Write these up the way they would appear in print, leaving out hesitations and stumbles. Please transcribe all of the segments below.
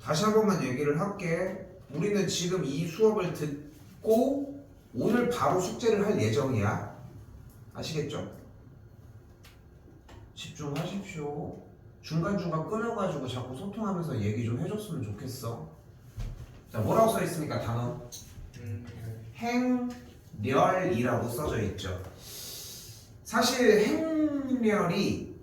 다시 한 번만 얘기를 할게. 우리는 지금 이 수업을 듣고 오늘 바로 숙제를 할 예정이야. 아시겠죠? 집중하십시오. 중간중간 끊어가지고 자꾸 소통하면서 얘기 좀 해줬으면 좋겠어. 자, 뭐라고 써있습니까? 단어 행렬이라고 써져 있죠. 사실 행렬이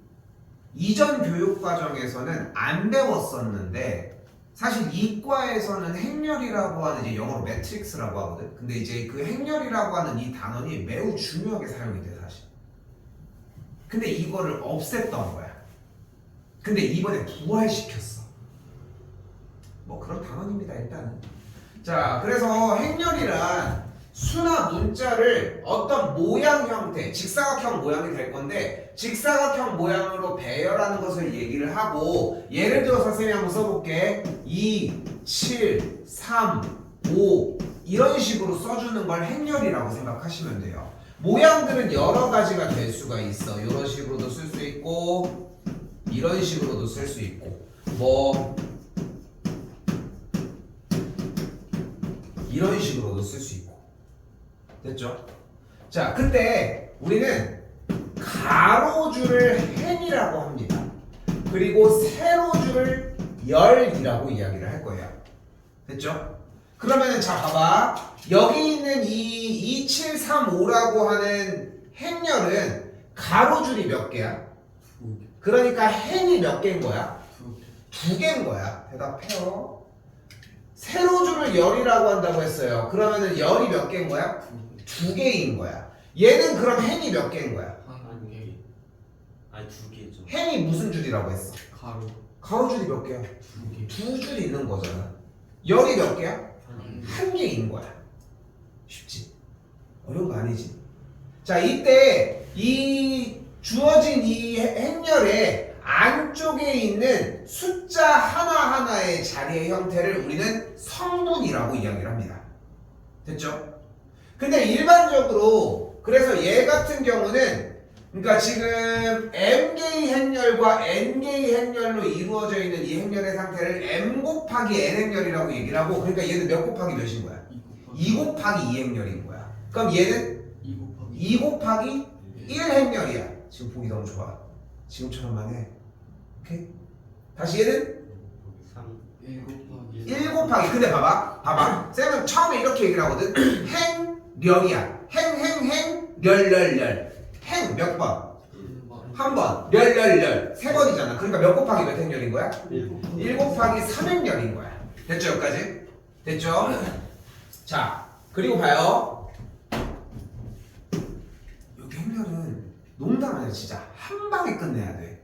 이전 교육과정에서는 안 배웠었는데, 사실 이과에서는 행렬이라고 하는, 이제 영어로 매트릭스라고 하거든. 근데 이제 그 행렬이라고 하는 이 단원이 매우 중요하게 사용이 돼, 사실. 근데 이거를 없앴던 거야. 근데 이번에 부활시켰어. 뭐 그런 단원입니다, 일단은. 자, 그래서 행렬이란 수나 문자를 어떤 모양 형태, 직사각형 모양이 될 건데, 직사각형 모양으로 배열하는 것을 얘기를 하고, 예를 들어서 선생님이 한번 써볼게. 2, 7, 3, 5 이런 식으로 써주는 걸 행렬이라고 생각하시면 돼요. 모양들은 여러 가지가 될 수가 있어. 이런 식으로도 쓸 수 있고, 이런 식으로도 쓸 수 있고, 뭐 이런 식으로도 쓸 수 있고. 됐죠? 자, 근데 우리는 가로줄을 행이라고 합니다. 그리고 세로줄을 열이라고 이야기를 할 거예요. 됐죠? 그러면은 자, 봐봐. 여기 있는 이 2735라고 하는 행렬은 가로줄이 몇 개야? 그러니까 행이 몇 개인 거야? 두 개인 거야. 대답해요. 세로줄을 열이라고 한다고 했어요. 그러면은 열이 몇 개인 거야? 두 개인 거야. 얘는 그럼 행이 몇 개인 거야? 한 개. 아니 두 개죠. 행이 무슨 줄이라고 했어? 가로. 가로줄이 몇 개야? 두 개. 두 줄이 있는 거잖아. 열이 몇 개야? 한 개. 한 개인 거야. 쉽지? 어려운 거 아니지? 자, 이때 이 주어진 이 행렬의 안쪽에 있는 숫자 하나하나의 자리의 형태를 우리는 성분이라고 이야기를 합니다. 됐죠? 근데 일반적으로, 그래서 얘 같은 경우는, 그러니까 지금 m개의 행렬과 n개의 행렬로 이루어져 있는 이 행렬의 상태를 m 곱하기 n 행렬이라고 얘기를 하고, 그러니까 얘는 몇 곱하기 몇인 거야? 2 곱하기 2 행렬인 거야. 그럼 얘는 2 곱하기 1 행렬이야. 지금 보기 너무 좋아. 지금처럼만 해. 오케이? 다시 얘는 3. 1 곱하기. 근데 봐봐. 쌤은 처음에 이렇게 얘기를 하거든. 행렬이야. 렬. 행 몇 번? 한 번. 렬. 세 번이잖아. 그러니까 몇 곱하기 몇 행렬인 거야? 1 곱하기 3 행렬인 거야. 됐죠? 여기까지? 됐죠? 자, 그리고 봐요. 여기 행렬은 농담 아니야, 진짜. 한 방에 끝내야 돼.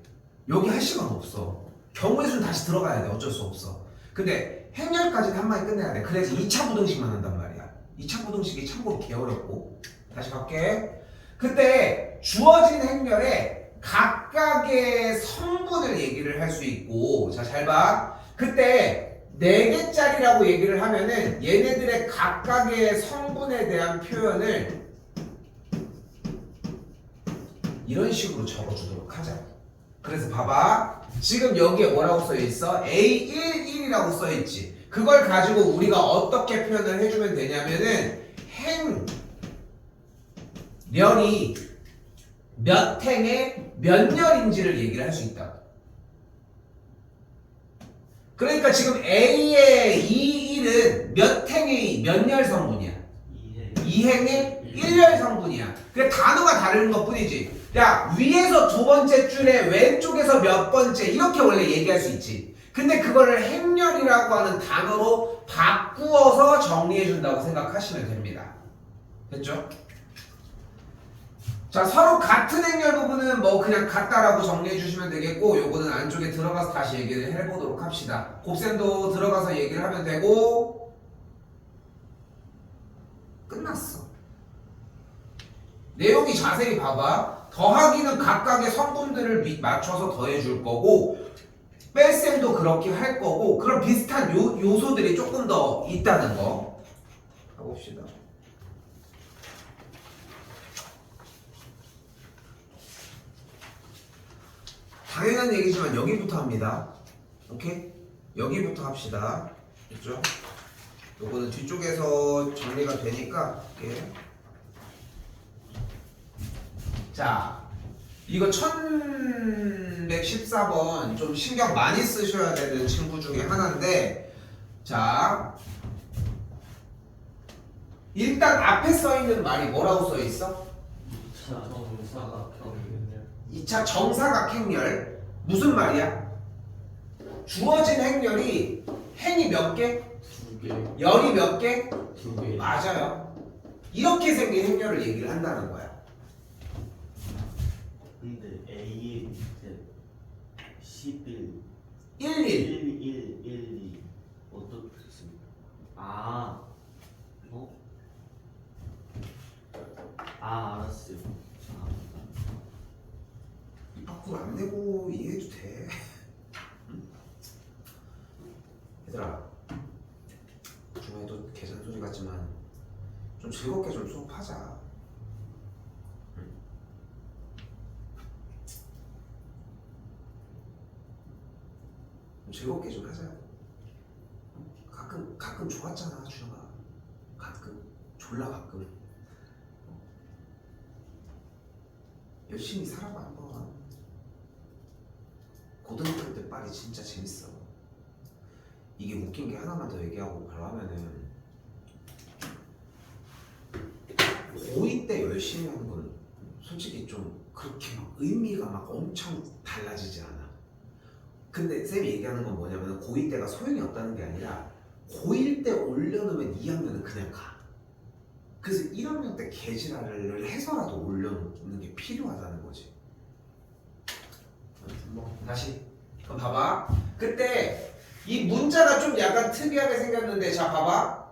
여기 할 시간 없어. 경우의 수는 다시 들어가야 돼. 어쩔 수 없어. 근데 행렬까지는 한 방에 끝내야 돼. 그래서 2차 부등식만 한단 말이야. 2차 부등식이 참고로 개 어렵고. 다시 갈게. 그때 주어진 행렬에 각각의 성분을 얘기를 할 수 있고, 자, 잘 봐. 그때 4개짜리라고 얘기를 하면은 얘네들의 각각의 성분에 대한 표현을 이런 식으로 적어주도록 하자. 그래서 봐봐. 지금 여기에 뭐라고 써있어? A11이라고 써있지. 그걸 가지고 우리가 어떻게 표현을 해주면 되냐면은 행렬이 몇 행에 몇 열인지를 얘기를 할 수 있다. 그러니까 지금 A의 21은 몇 행의 몇 열 성분이야? 2행의 1열 성분이야. 그래, 단어가 다른 것 뿐이지. 야, 위에서 두 번째 줄에 왼쪽에서 몇 번째 이렇게 원래 얘기할 수 있지. 근데 그거를 행렬이라고 하는 단어로 바꾸어서 정리해 준다고 생각하시면 됩니다. 됐죠? 자, 서로 같은 행렬 부분은 뭐 그냥 같다라고 정리해 주시면 되겠고, 요거는 안쪽에 들어가서 다시 얘기를 해보도록 합시다. 곱셈도 들어가서 얘기를 하면 되고, 끝났어. 내용이 자세히 봐봐. 더하기는 각각의 성분들을 맞춰서 더해줄 거고, 뺄셈도 그렇게 할 거고, 그런 비슷한 요소들이 조금 더 있다는 거 가봅시다. 당연한 얘기지만 여기부터 합니다. 오케이? 여기부터 합시다. 그죠? 요거는 뒤쪽에서 정리가 되니까 이렇게. 자, 이거 1114번 좀 신경 많이 쓰셔야 되는 친구 중에 하나인데, 자, 일단 앞에 써 있는 말이 뭐라고 써 있어? 2차 정사각형이요. 2차 정사각행렬. 무슨 말이야? 주어진 행렬이 행이 몇 개? 2개. 열이 몇 개? 2개. 맞아요. 이렇게 생긴 행렬을 얘기를 한다는 거야. 근데 A의 밑에 11 11. 1, 1, 1, 2 어떻게 됐습니까? 알았어요. 입 밖으로 안 내고 이해해도 돼. 응? 얘들아, 중에도 계산 소리 같지만 좀 즐겁게 좀 수업하자. 응? 좀 즐겁게 좀 하자. 가끔 좋았잖아, 준영아. 가끔 졸라 가끔. 열심히 살아봐 한번. 고등학교 때 빨이 진짜 재밌어. 이게 웃긴 게 하나만 더 얘기하고 바로 하면은, 고2 때 열심히 하는 건 솔직히 좀 그렇게 막 의미가 막 엄청 달라지지 않아. 근데 쌤이 얘기하는 건 뭐냐면 고2 때가 소용이 없다는 게 아니라 고1 때 올려놓으면 2학년은 그냥 가. 그래서 1학년 때 개지랄을 해서라도 올려놓는 게 필요하다는 거지. 뭐 다시 그럼 봐봐. 그때 이 문자가 좀 약간 특이하게 생겼는데, 자 봐봐.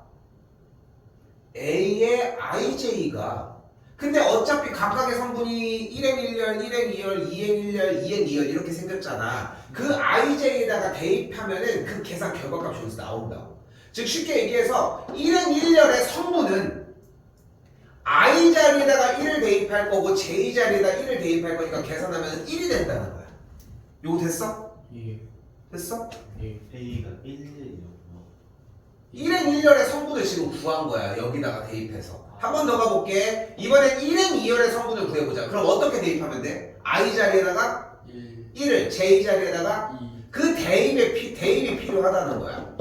A의 IJ가, 근데 어차피 각각의 성분이 1행 1열, 1행 2열, 2행 1열, 2행 2열 이렇게 생겼잖아. 그 IJ에다가 대입하면은 그 계산 결과값이 여기서 나온다고. 즉 쉽게 얘기해서 1행 1열의 성분은 I 자리에다가 1을 대입할 거고 J 자리에다 1을 대입할 거니까 계산하면 1이 된다는 거야. 요거 됐어? 예. 됐어? 예. A가 1이요. 1행 1열의 성분을 지금 구한 거야. 여기다가 대입해서. 한 번 더 가볼게. 이번엔 1행 2열의 성분을 구해보자. 그럼 어떻게 대입하면 돼? I 자리에다가 1을, J 자리에다가 2. 그 대입이 필요하다는 거야.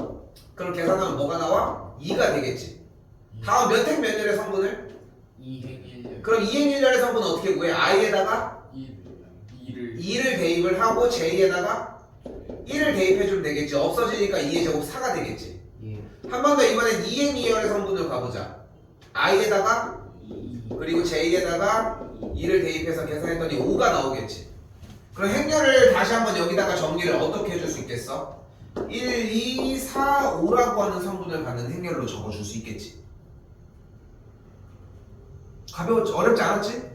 그럼 계산하면 뭐가 나와? 2가 되겠지. 다음 몇 행 몇 열의 성분을? 2행 1열. 그럼 2행 1열의 성분은 어떻게 구해? I에다가 2를 대입을 하고 J에다가 1을 대입해주면 되겠지. 없어지니까 2의 제곱 4가 되겠지. 예. 한 번 더 이번엔 2행 2열의 성분을 가보자. I에다가 2. 그리고 J에다가 2를 대입해서 계산했더니 5가 나오겠지. 그럼 행렬을 다시 한번 여기다가 정리를 어떻게 해줄 수 있겠어? 1, 2, 4, 5라고 하는 성분을 갖는 행렬로 적어줄 수 있겠지. 가벼웠지? 어렵지 않았지?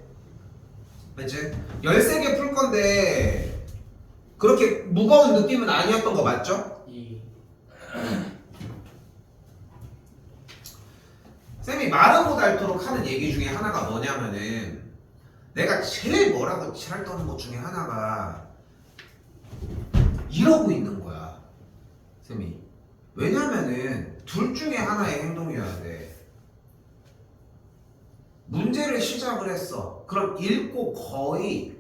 맞지? 13개 풀 건데 그렇게 무거운 느낌은 아니었던 거 맞죠? 2. 쌤이 마르고 닳도록 하는 얘기 중에 하나가 뭐냐면은, 내가 제일 뭐라고 지랄 떠는 것 중에 하나가 이러고 있는 거야, 쌤이. 왜냐면은 둘 중에 하나의 행동이어야 돼. 문제를 시작을 했어. 그럼 읽고 거의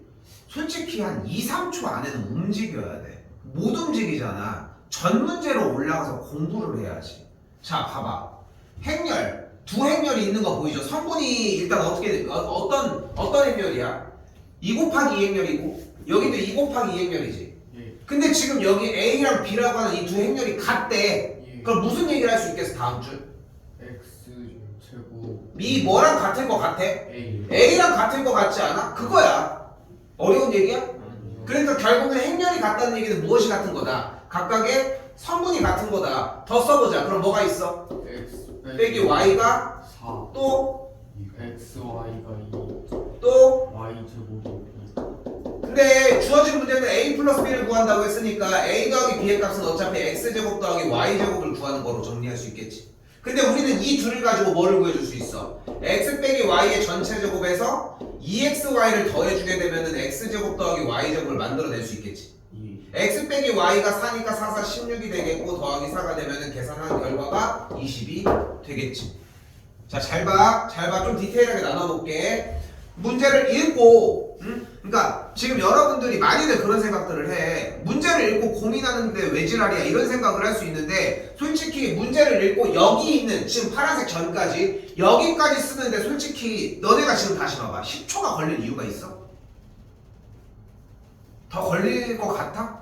솔직히 한 2, 3초 안에는 움직여야 돼. 못 움직이잖아. 전 문제로 올라가서 공부를 해야지. 자, 봐봐. 행렬. 두 행렬이 있는 거 보이죠? 성분이 일단 어떤 행렬이야? 2 곱하기 2 행렬이고 여기도 2 곱하기 2 행렬이지. 예. 근데 지금 여기 A랑 B라고 하는 이 두 행렬이 같대. 예. 그럼 무슨 얘기를 할 수 있겠어? 다음 줄. X 제곱 이 뭐랑 같은 거 같아? A. A랑 같은 거 같지 않아? 그거야. 어려운 얘기야? 아니요. 그러니까 결국은 행렬이 같다는 얘기는 무엇이 같은 거다? 각각의 성분이 같은 거다. 더 써보자. 그럼 뭐가 있어? X 빼기 Y가 4. 또 X Y가 2. 또 Y 제곱이 2. 근데 주어진 문제는 A 플러스 B를 구한다고 했으니까 A 더하기 B의 값은 어차피 X제곱 더하기 Y제곱을 구하는 거로 정리할 수 있겠지. 근데 우리는 이 둘을 가지고 뭐를 구해줄 수 있어? X 빼기 Y의 전체 제곱에서 2XY를 더해주게 되면은 X제곱 더하기 Y제곱을 만들어낼 수 있겠지. x 빼기 y가 4니까 4, 4, 16이 되겠고 더하기 4가 되면은 계산한 결과가 20이 되겠지. 자, 잘 봐. 좀 디테일하게 나눠볼게. 문제를 읽고, 그러니까 지금 여러분들이 많이들 그런 생각들을 해. 문제를 읽고 고민하는데 왜 지랄이야 이런 생각을 할 수 있는데 솔직히 문제를 읽고 여기 있는 지금 파란색 전까지 여기까지 쓰는데 솔직히 너네가 지금 다시 봐봐. 10초가 걸릴 이유가 있어? 더 걸릴 것 같아?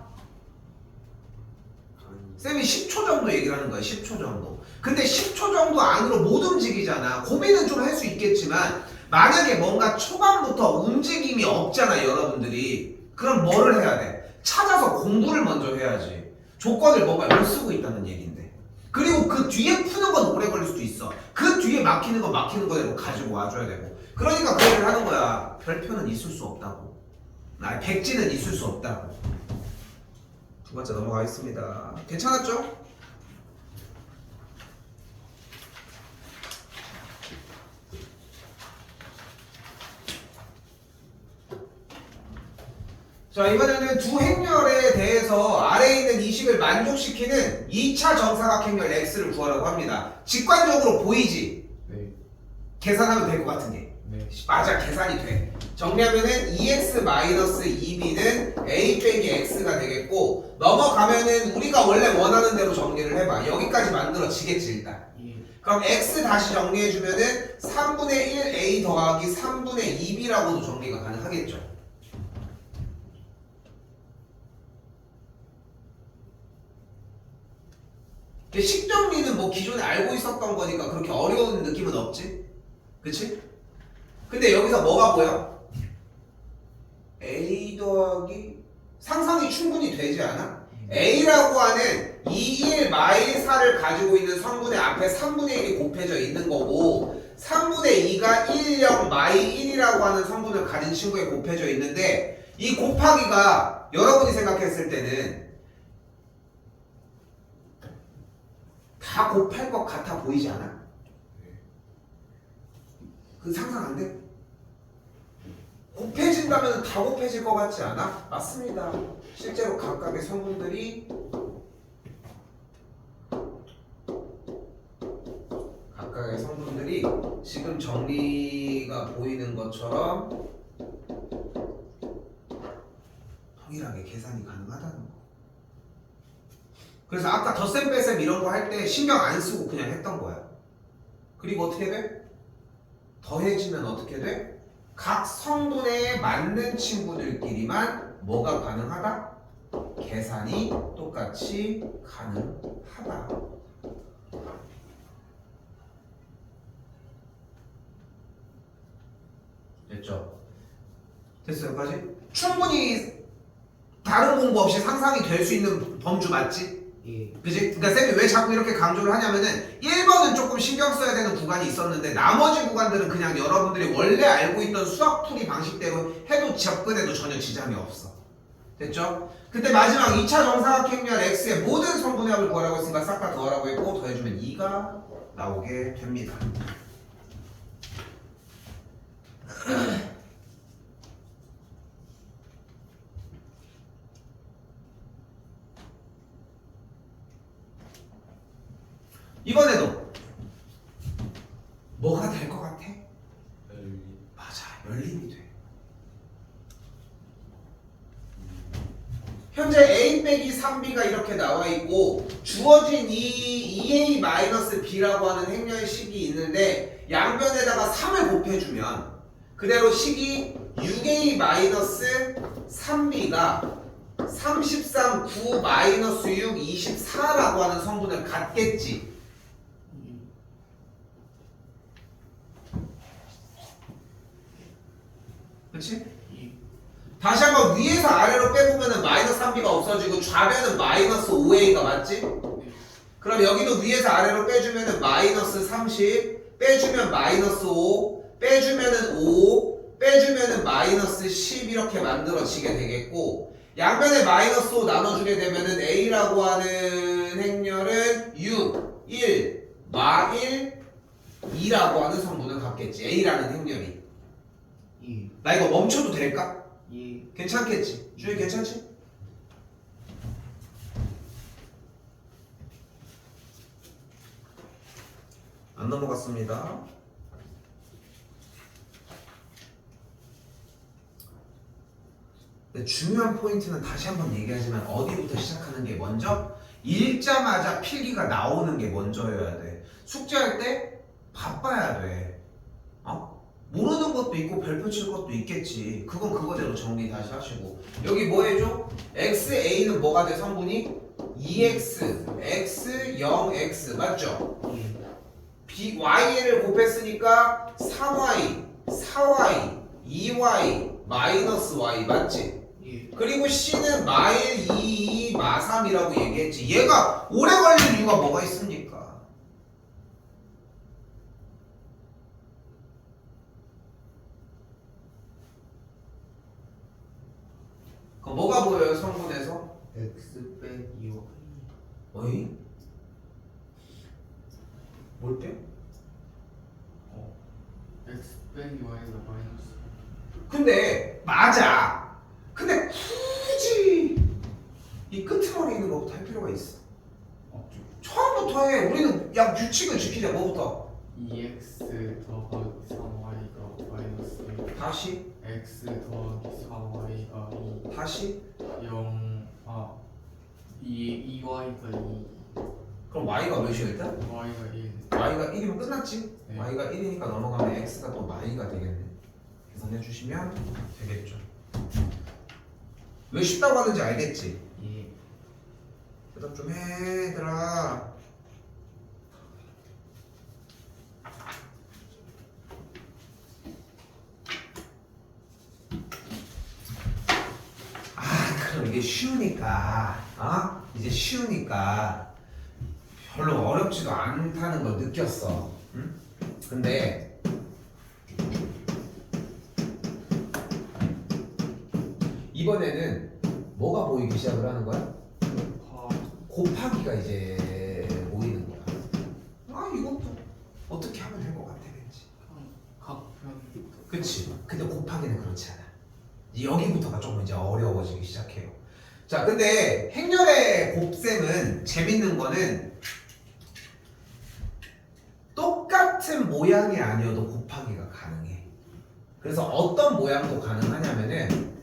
쌤이 10초 정도 얘기를 하는 거야. 10초 정도. 근데 10초 정도 안으로 못 움직이잖아. 고민은 좀 할 수 있겠지만 만약에 뭔가 초반부터 움직임이 없잖아 여러분들이. 그럼 뭐를 해야 돼? 찾아서 공부를 먼저 해야지. 조건을 뭔가 못 쓰고 있다는 얘기인데. 그리고 그 뒤에 푸는 건 오래 걸릴 수도 있어. 그 뒤에 막히는 건 막히는 거대로 가지고 와줘야 되고. 그러니까 그 얘기를 하는 거야. 별표는 있을 수 없다고. 아니 백지는 있을 수 없다고. 두 번째 넘어가겠습니다. 괜찮았죠? 자, 이번에는 두 행렬에 대해서 아래에 있는 이 식을 만족시키는 2차 정사각행렬 x를 구하라고 합니다. 직관적으로 보이지? 네. 계산하면 될 것 같은 게. 네. 맞아, 계산이 돼. 정리하면은 2x-2b는 a 빼기 x가 되겠고 넘어가면은 우리가 원래 원하는 대로 정리를 해봐. 여기까지 만들어지겠지 일단. 예. 그럼 x 다시 정리해주면은 3분의 1a 더하기 3분의 2b라고도 정리가 가능하겠죠. 식정리는 뭐 기존에 알고 있었던 거니까 그렇게 어려운 느낌은 없지? 그치? 근데 여기서 뭐가 보여? a 더하기 상상이 충분히 되지 않아? a라고 하는 2, 1, 마일 4를 가지고 있는 성분의 앞에 3분의 1이 곱해져 있는 거고 3분의 2가 1, 0, 마일 1이라고 하는 성분을 가진 친구에 곱해져 있는데 이 곱하기가 여러분이 생각했을 때는 다 곱할 것 같아 보이지 않아? 그 상상 안 돼? 곱해진다면 다 곱해질 것 같지 않아? 맞습니다. 실제로 각각의 성분들이 지금 정리가 보이는 것처럼 동일하게 계산이 가능하다는 거. 그래서 아까 덧셈 빼셈 이런 거 할 때 신경 안 쓰고 그냥 했던 거야. 그리고 어떻게 돼? 더해지면 어떻게 돼? 각 성분에 맞는 친구들끼리만 뭐가 가능하다? 계산이 똑같이 가능하다. 됐죠? 됐어요, 여기까지? 충분히 다른 공부 없이 상상이 될 수 있는 범주 맞지? 예. 그지? 그러니까 쌤이 왜 자꾸 이렇게 강조를 하냐면은 1번은 조금 신경 써야 되는 구간이 있었는데 나머지 구간들은 그냥 여러분들이 원래 알고 있던 수학풀이 방식대로 해도 접근해도 전혀 지장이 없어. 됐죠? 그때 마지막 2차 정사각형렬 x의 모든 성분의 합을 구하라고 했으니까 싹 다 더하라고 했고 더해주면 2가 나오게 됩니다. 이번에도 뭐가 될 것 같아? 맞아, 열림이 돼. 현재 a 빼기 3b가 이렇게 나와 있고 주어진 이 2a-b라고 하는 행렬 식이 있는데 양변에다가 3을 곱해주면 그대로 식이 6a-3b가 33, 9, 마이너스 6, 24라고 하는 성분을 갖겠지. 그치? 다시 한번 위에서 아래로 빼보면은 마이너스 3b가 없어지고 좌변은 마이너스 5a가 맞지? 그럼 여기도 위에서 아래로 빼주면은 마이너스 30, 빼주면 마이너스 5, 빼주면은 5, 빼주면은 마이너스 10 이렇게 만들어지게 되겠고 양변에 마이너스 5 나눠주게 되면은 a라고 하는 행렬은 6, 1, 마 1, 2라고 하는 성분을 갖겠지. a라는 행렬이. 나 이거 멈춰도 될까? 예. 괜찮겠지? 주희 괜찮지? 안 넘어갔습니다. 근데 중요한 포인트는 다시 한번 얘기하지만 어디부터 시작하는 게 먼저? 읽자마자 필기가 나오는 게 먼저여야 돼. 숙제할 때 바빠야 돼. 모르는 것도 있고 별표 칠 것도 있겠지. 그건 그거대로 정리 다시 하시고. 여기 뭐 해줘? XA는 뭐가 돼 성분이? 2X, X, 0X 맞죠? B, Y를 곱했으니까 3Y, 4Y, 2Y, 마이너스 Y 맞지? 예. 그리고 C는 마일 2, 2, 마 3이라고 얘기했지. 얘가 오래 걸릴 이유가 뭐가 있습니까? 그럼 뭐가 보여요 성분에서? X 빼기 Y. 어이? 뭘 빼? X 빼기 Y가 마이너스. 근데 맞아. 근데 굳이 이 끄트머리 있는 것부터 할 필요가 있어. 없죠. 처음부터 해. 우리는 야 규칙을 지키자. 뭐부터? 2X 더하기 3Y가 마이너스. 다시 X 더하기 4Y가 2. 다시 2Y가 2. 그럼 y가 몇이야 일단? Y가 1. y가 1이면 끝났지? 네. y가 1이니까 넘어가면 x가 또 y가 되겠네. 계산해 주시면 되겠죠. 왜 쉽다고 하는지 알겠지? 예. 대답 좀 해, 얘들아. 그럼 이게 쉬우니까, 이제 쉬우니까 별로 어렵지도 않다는 걸 느꼈어. 응? 근데 이번에는 뭐가 보이기 시작을 하는 거야? 곱하기가 이제 보이는 거야. 이것도 어떻게 하면 될 것 같아, 왠지. 각편. 그치? 근데 곱하기는 그렇지 않아. 여기부터가 조금 이제 어려워지기 시작해요. 자, 근데 행렬의 곱셈은 재밌는 거는 똑같은 모양이 아니어도 곱하기가 가능해. 그래서 어떤 모양도 가능하냐면은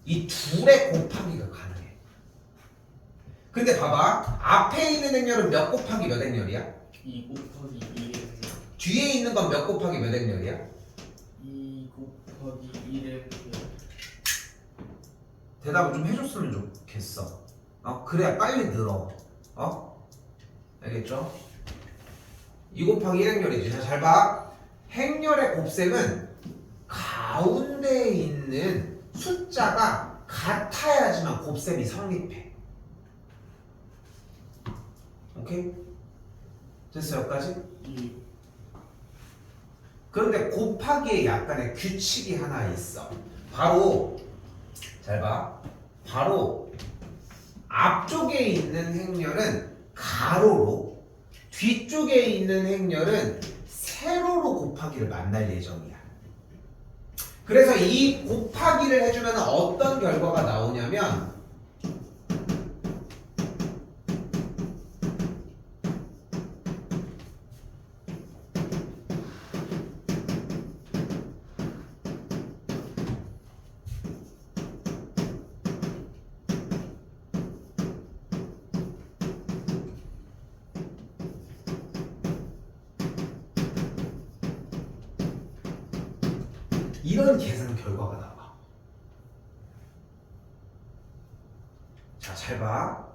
이 둘의 곱하기가 가능해. 근데 봐봐. 앞에 있는 행렬은 몇 곱하기 몇 행렬이야? 2 곱하기 2의 뒤에 있는 건 몇 곱하기 몇 행렬이야? 2 곱하기 1의 대답을 좀 해줬으면 좋겠어. 그래야 빨리 늘어. 알겠죠? 2 곱하기 1 행렬이지. 자, 잘 봐. 행렬의 곱셈은 가운데에 있는 숫자가 같아야지만 곱셈이 성립해. 오케이? 됐어, 여기까지? 2. 그런데 곱하기에 약간의 규칙이 하나 있어. 바로 잘 봐. 바로 앞쪽에 있는 행렬은 가로로, 뒤쪽에 있는 행렬은 세로로 곱하기를 만날 예정이야. 그래서 이 곱하기를 해주면 어떤 결과가 나오냐면 이런 계산 결과가 나와. 자, 잘 봐.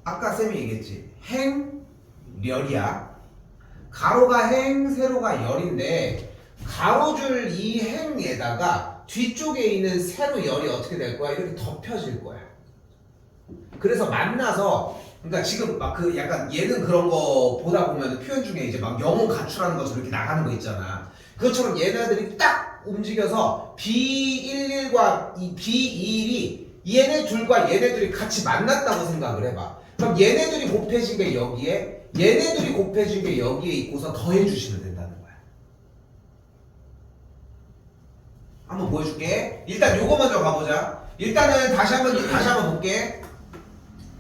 아까 쌤이 얘기했지. 행렬이야. 가로가 행, 세로가 열인데 가로줄 이 행에다가 뒤쪽에 있는 세로 열이 어떻게 될 거야? 이렇게 덮여질 거야. 그래서 만나서 그러니까 지금 막 그 약간 얘는 그런 거 보다 보면 표현 중에 이제 막 영혼 가출하는 것처럼 이렇게 나가는 거 있잖아. 그것처럼 얘네들이 딱 움직여서 B11과 이 B21이 얘네 둘과 얘네 둘이 같이 만났다고 생각을 해봐. 그럼 얘네들이 곱해진 게 여기에, 얘네들이 곱해진 게 여기에 있고서 더해주시면 된다는 거야. 한번 보여줄게. 일단 요거 먼저 가보자. 일단은 다시 한번 볼게.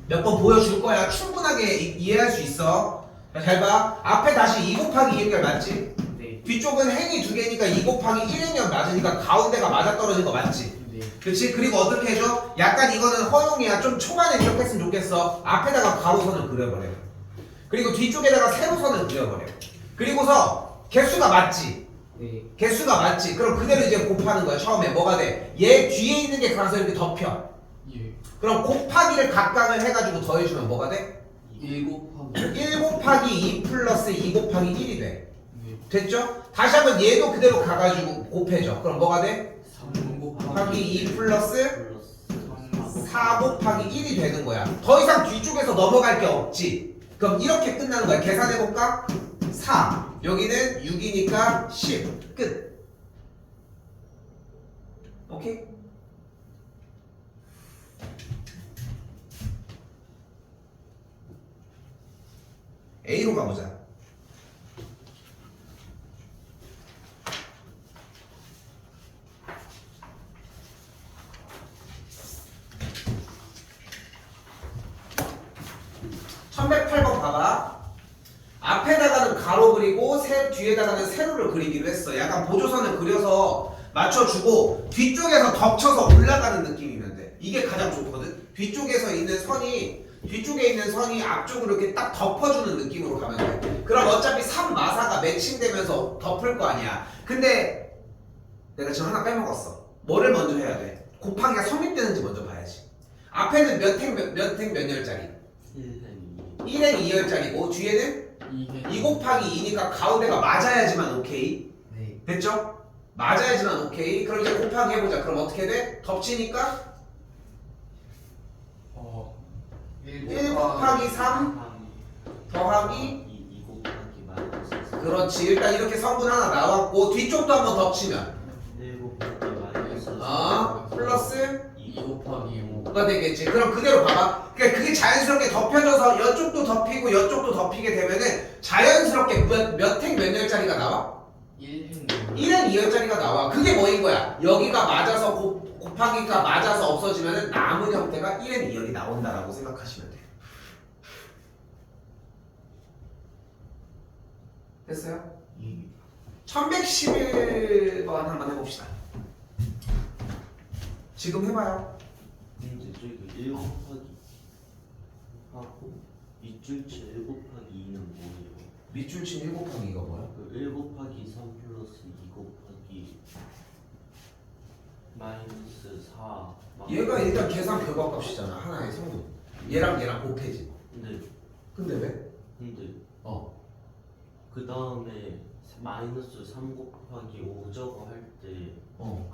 몇 번 보여줄 거야. 충분하게 이해할 수 있어. 자, 잘 봐. 앞에 다시 2 곱하기 2 연결 맞지? 네. 뒤쪽은 행이 두 개니까 2 곱하기 1 연결 맞으니까 가운데가 맞아떨어진 거 맞지? 네. 그렇지? 그리고 어떻게 해줘? 약간 이거는 허용이야. 좀 초반에 기억했으면 좋겠어. 앞에다가 가로선을 그려버려. 그리고 뒤쪽에다가 세로선을 그려버려. 그리고서 개수가 맞지? 네. 개수가 맞지? 그럼 그대로 이제 곱하는 거야. 처음에 뭐가 돼? 얘 뒤에 있는 게 가서 이렇게 덮여. 예. 그럼 곱하기를 각각을 해가지고 더해주면 뭐가 돼? 1 곱하기 1 곱하기 2 플러스 2 곱하기 1이 돼. 네. 됐죠? 다시 한번 얘도 그대로 가가지고 곱해줘. 그럼 뭐가 돼? 3 곱하기 2 플러스 플러스 4 곱하기 1이 되는 거야. 더 이상 뒤쪽에서 넘어갈 게 없지. 그럼 이렇게 끝나는 거야. 계산해볼까? 4. 여기는 6이니까 10. 끝. 오케이? A로 가보자. (1108번) 봐봐. 앞에다가는 가로 그리고 뒤에다가는 세로를 그리기로 했어. 약간 보조선을 그려서 맞춰주고 뒤쪽에서 덮쳐서 올라가는 느낌이면 돼. 이게 가장 좋거든. 뒤쪽에 있는 선이 앞쪽으로 이렇게 딱 덮어주는 느낌으로 가면 돼. 그럼 어차피 3마사가 매칭되면서 덮을 거 아니야. 근데 내가 지금 하나 빼먹었어. 뭐를 먼저 해야 돼? 곱하기가 성립되는지 먼저 봐야지. 앞에는 몇 열짜리? 1행 2열짜리고 뒤에는 2 곱하기 2니까 가운데가 맞아야지만 오케이. 네. 됐죠? 맞아야지만 오케이. 그럼 이제 곱하기 해보자. 그럼 어떻게 돼? 덮치니까 1 곱하기 3 더하기 2 곱하기 마이너스 그렇지. 일단 이렇게 성분 하나 나왔고 뒤쪽도 한번 덮치면 1 곱하기 마이너스 플러스 2 곱하기 5가 되겠지. 그럼 그대로 봐봐. 그러니까 그게 자연스럽게 덮여져서 이쪽도 덮이고 이쪽도 덮이게 되면은 자연스럽게 몇 열짜리가 나와? 1행 1행 2열짜리가 나와. 그게 뭐인 거야? 여기가 맞아서 곱하기가 맞아서 없어지면은 남은 형태가 1행 2열이 나온다라고 생각하시면 돼. 됐어요? 1111번 한번 해봅시다. 지금 해봐요. 근데 저기 1 곱하기 하고 밑줄치 1 곱하기 2는 뭐예요? 밑줄친 1 곱하기 2가 뭐야? 그 1 곱하기 3 플러스 2 곱하기 마이너스 4 얘가 일단 계산 결과값이잖아. 하나의 성분. 얘랑 곱해지. 근데 왜? 근데 그 다음에 마이너스 3 곱하기 5 저거 할 때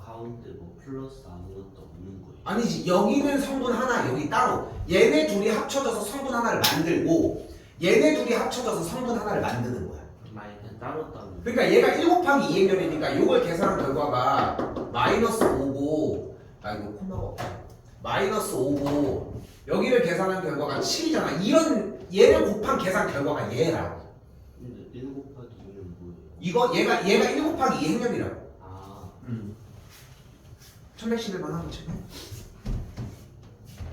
가운데 뭐 플러스 아무것도 없는 거예요? 아니지. 여기는 성분 하나, 여기 따로. 얘네 둘이 합쳐져서 성분 하나를 만들고 얘네 둘이 합쳐져서 성분 하나를 만드는 거야. 마이너스 따로 그러니까 얘가 1 곱하기 2행렬이니까 이걸 계산한 결과가 마이너스 5고 이거 콤마가 없다. 마이너스 5고 여기를 계산한 결과가 7이잖아. 이런 얘를 곱한 계산 결과가 얘라고. 근데 1 곱하기 2는 뭐예요? 이거 얘가 1 곱하기 2행렬이라고. 아 1111번 한번 check.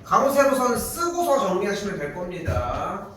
가로 세로선 쓰고서 정리하시면 될 겁니다.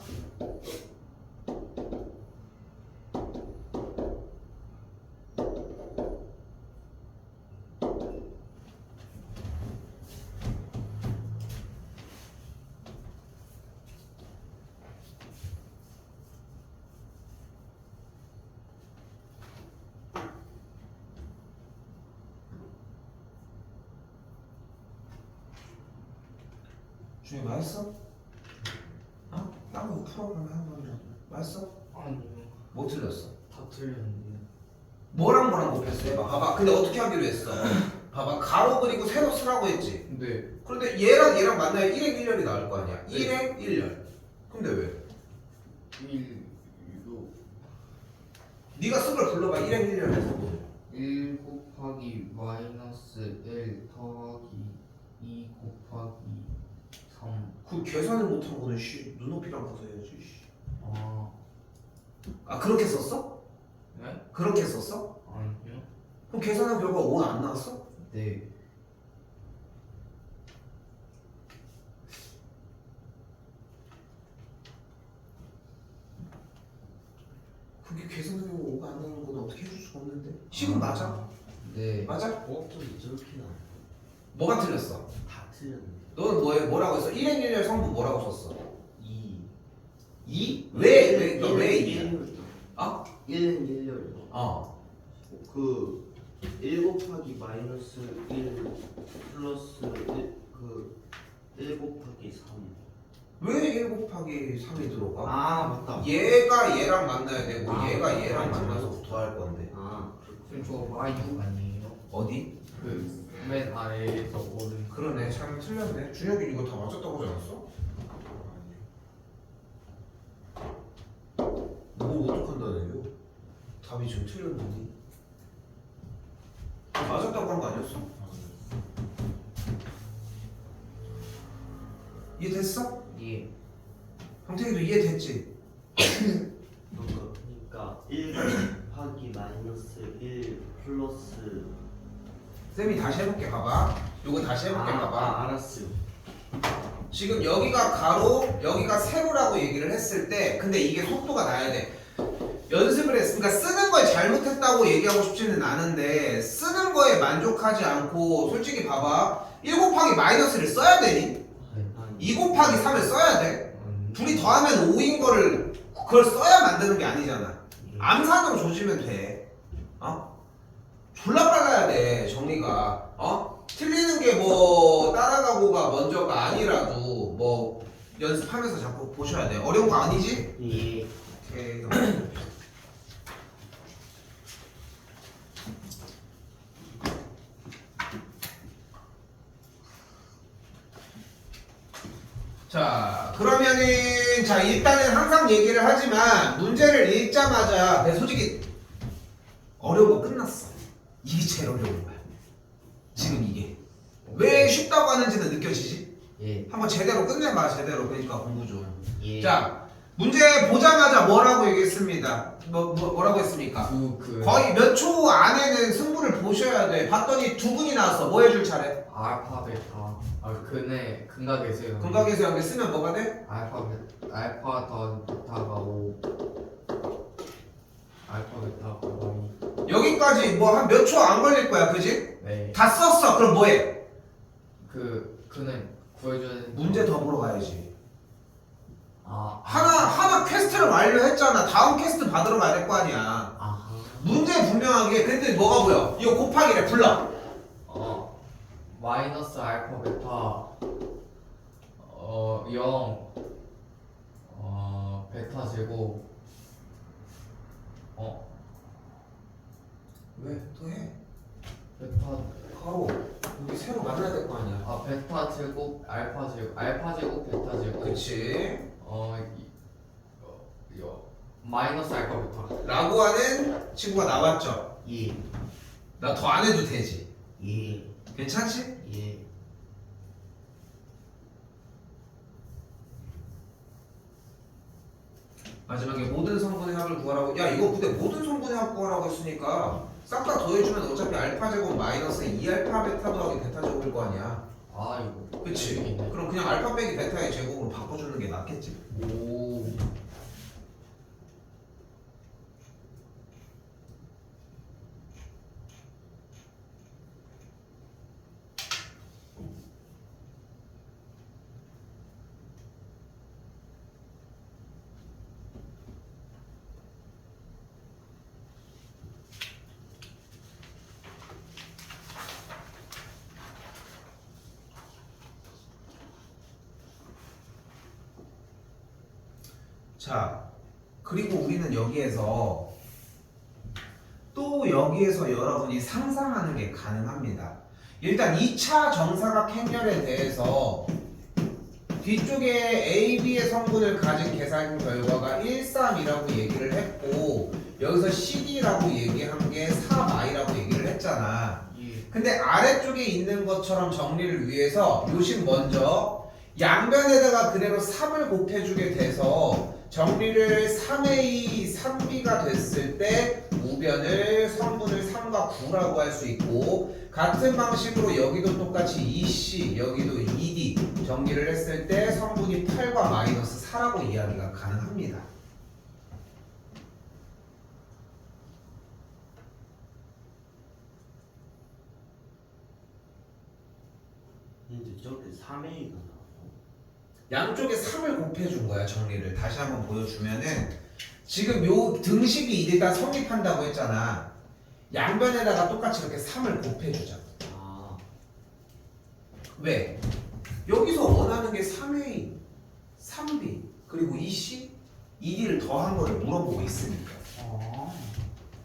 준이 맛있어? 딴거 풀어보면 한 번이라도 맛있어? 아니요 뭐 틀렸어? 다 틀렸는데 뭐랑 곱했어? 해봐. 봐봐. 근데 어떻게 하기로 했어? 봐봐. 가로 그리고 세로 쓰라고 했지. 네 그런데 얘랑 만나야 1행 1열이 나올 거 아니야. 네. 1행 1열. 근데 왜? 1 네가 쓴 걸 불러봐. 1행 1열 해서 뭐. 1 곱하기 마이너스 1 더하기 2 곱하기 3 그 계산을 못한 거는 눈높이랑 가서 해야지. 아 그렇게 썼어? 네? 그렇게 썼어? 아니요 그럼 계산한 결과 5 안 나왔어? 네 식은 맞아. 네. 맞아? 좀 저렇게 나와. 뭐가 틀렸어? 다 틀렸는데. 너는 뭐라고 했어? 1행 1열 성분 뭐라고 썼어? 2. 2? 왜 2야? 1은 어? 1은 1열. 어. 그 1 곱하기 마이너스 1 플러스 1 곱하기 3. 왜 1 곱하기 3이 들어가? 아 맞다. 얘가 얘랑 만나야 되고 아, 얘가 얘랑 맞아. 만나서 더할 건데. 아 그럼 저 마이너 아니에요? 어디? 그 맨 아래에서 오른. 그러네. 참 틀렸네. 준혁이 이거 다 맞았다고 하지 않았어? 뭐 어떡한다네요? 답이 지금 틀렸는데. 맞았다고 한 거 아니었어? 이해됐어? 예. 형태기도 이해됐지? 그러니까 1 곱하기 마이너스 1 플러스. 쌤이 다시 해볼게. 봐봐. 요거 다시 해볼게. 봐봐. 알았어요. 지금 여기가 가로, 여기가 세로라고 얘기를 했을 때, 근데 이게 속도가 나야 돼. 연습을 했으니까 쓰는 걸 잘못했다고 얘기하고 싶지는 않은데, 쓰는 거에 만족하지 않고, 솔직히 봐봐. 1 곱하기 마이너스를 써야 되니? 2 곱하기 3을 써야 돼. 둘이 더하면 5인 거를 그걸 써야 만드는 게 아니잖아. 암산으로 조지면 돼. 어? 졸라 빨라야 돼, 정리가. 어? 틀리는 게 뭐 따라가고가 먼저가 아니라도 뭐 연습하면서 자꾸 보셔야 돼. 어려운 거 아니지? 예. 오케이. 자, 그러면은 자 일단은 항상 얘기를 하지만 문제를 읽자마자 내 솔직히 어려운 거 끝났어. 이게 제일 어려운 거야. 지금 이게 왜 쉽다고 하는지는 느껴지지? 예. 한번 제대로 끝내봐. 제대로. 그러니까 공부 좀. 예. 자, 문제 보자마자 뭐라고 얘기했습니다. 뭐라고 했습니까? 거의 몇 초 안에는 승부를 보셔야 돼. 봤더니 두 분이 나왔어. 뭐 해줄 차례? 알파 베타. 근에 근각에서요. 근각에서 연계 쓰면 뭐가 돼? 알파 더 베타가 5. 알파 베타가 5. 여기까지 뭐 한 몇 초 안 걸릴 거야. 그지? 네. 다 썼어. 그럼 뭐해? 그는 구해줘야 되는. 문제 더 보러 가야지. 하나. 하나 퀘스트를 완료했잖아. 다음 퀘스트 받으러 가야 될 거 아니야. 아하. 문제 분명하게. 근데 뭐가 보여? 이거 곱하기래. 불러. 마이너스 알파 베타 0 베타 제곱 왜? 또 해. 베타 가로. 여기 새로 만나야 될 거 아니야. 베타 제곱 알파 제곱 베타 제곱. 그치. 마이너스 알파 베타. 라고 하는 친구가 나왔죠. 예. 나 더 안 해도 되지. 예. 괜찮지? 예. 마지막에 모든 성분의 합을 구하라고. 야 이거 근데 모든 성분의 합 구하라고 했으니까 싹 다 더해주면 어차피 알파 제곱 마이너스 2알파 베타 더하기 베타 제곱일 거 아니야. 이거. 그치? 있네. 그럼 그냥 알파 빼기 베타의 제곱으로 바꿔주는 게 낫겠지. 오. 자, 그리고 우리는 여기에서 여러분이 상상하는 게 가능합니다. 일단 2차 정사각 행렬에 대해서 뒤쪽에 AB의 성분을 가진 계산 결과가 1, 3이라고 얘기를 했고 여기서 CD라고 얘기한 게 3i라고 얘기를 했잖아. 근데 아래쪽에 있는 것처럼 정리를 위해서 요식 먼저 양변에다가 그대로 3을 곱해주게 돼서 정리를 3A, 3B가 됐을 때 우변을 성분을 3과 9라고 할 수 있고 같은 방식으로 여기도 똑같이 2C, 여기도 2D 정리를 했을 때 성분이 8과 마이너스 4라고 이야기가 가능합니다. 근데 저렇게 3A가 나왔어. 양쪽에 3을 곱해준 거야. 정리를 다시 한번 보여주면은 지금 요 등식이 일단 성립한다고 했잖아. 양변에다가 똑같이 이렇게 3을 곱해주자. 아, 왜? 여기서 원하는 게 3A, 3B, 그리고 2C, 2D를 더한 거를 물어보고 있으니까.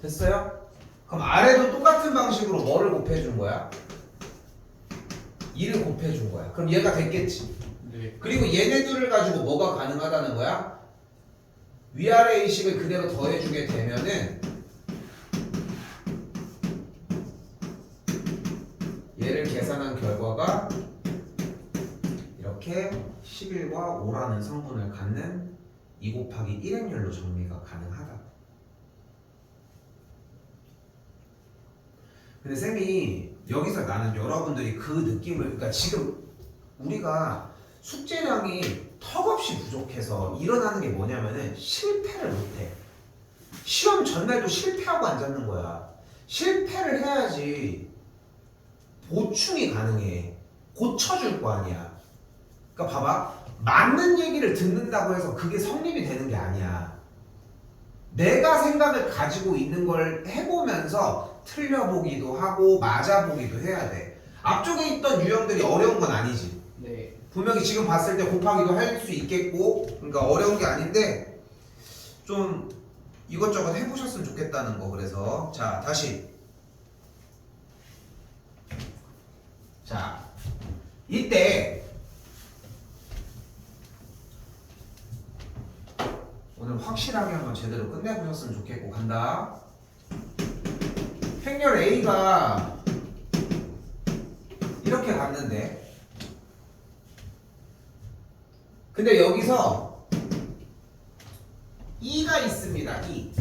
됐어요? 그럼 아래도 똑같은 방식으로 뭐를 곱해준 거야? 2를 곱해준 거야. 그럼 얘가 됐겠지. 네. 그리고 얘네들을 가지고 뭐가 가능하다는 거야? 위아래 의식을 그대로 더해주게 되면은 얘를 계산한 결과가 이렇게 11과 5라는 성분을 갖는 2 곱하기 1행렬로 정리가 가능하다. 근데 쌤이 여기서 나는 여러분들이 그 느낌을, 그러니까 지금 우리가 숙제량이 턱없이 부족해서 일어나는 게 뭐냐면은 실패를 못해. 시험 전날도 실패하고 앉았는 거야. 실패를 해야지 보충이 가능해. 고쳐줄 거 아니야. 그러니까 봐봐. 맞는 얘기를 듣는다고 해서 그게 성립이 되는 게 아니야. 내가 생각을 가지고 있는 걸 해보면서 틀려보기도 하고 맞아보기도 해야 돼. 앞쪽에 있던 유형들이 어려운 건 아니지. 네. 분명히 지금 봤을 때 곱하기도 할 수 있겠고, 그러니까 어려운 게 아닌데 좀 이것저것 해보셨으면 좋겠다는 거. 그래서 자, 다시 자, 이때 오늘 확실하게 한번 제대로 끝내보셨으면 좋겠고, 간다. 행렬 A가 이렇게 갔는데, 근데 여기서 2가 있습니다. 2.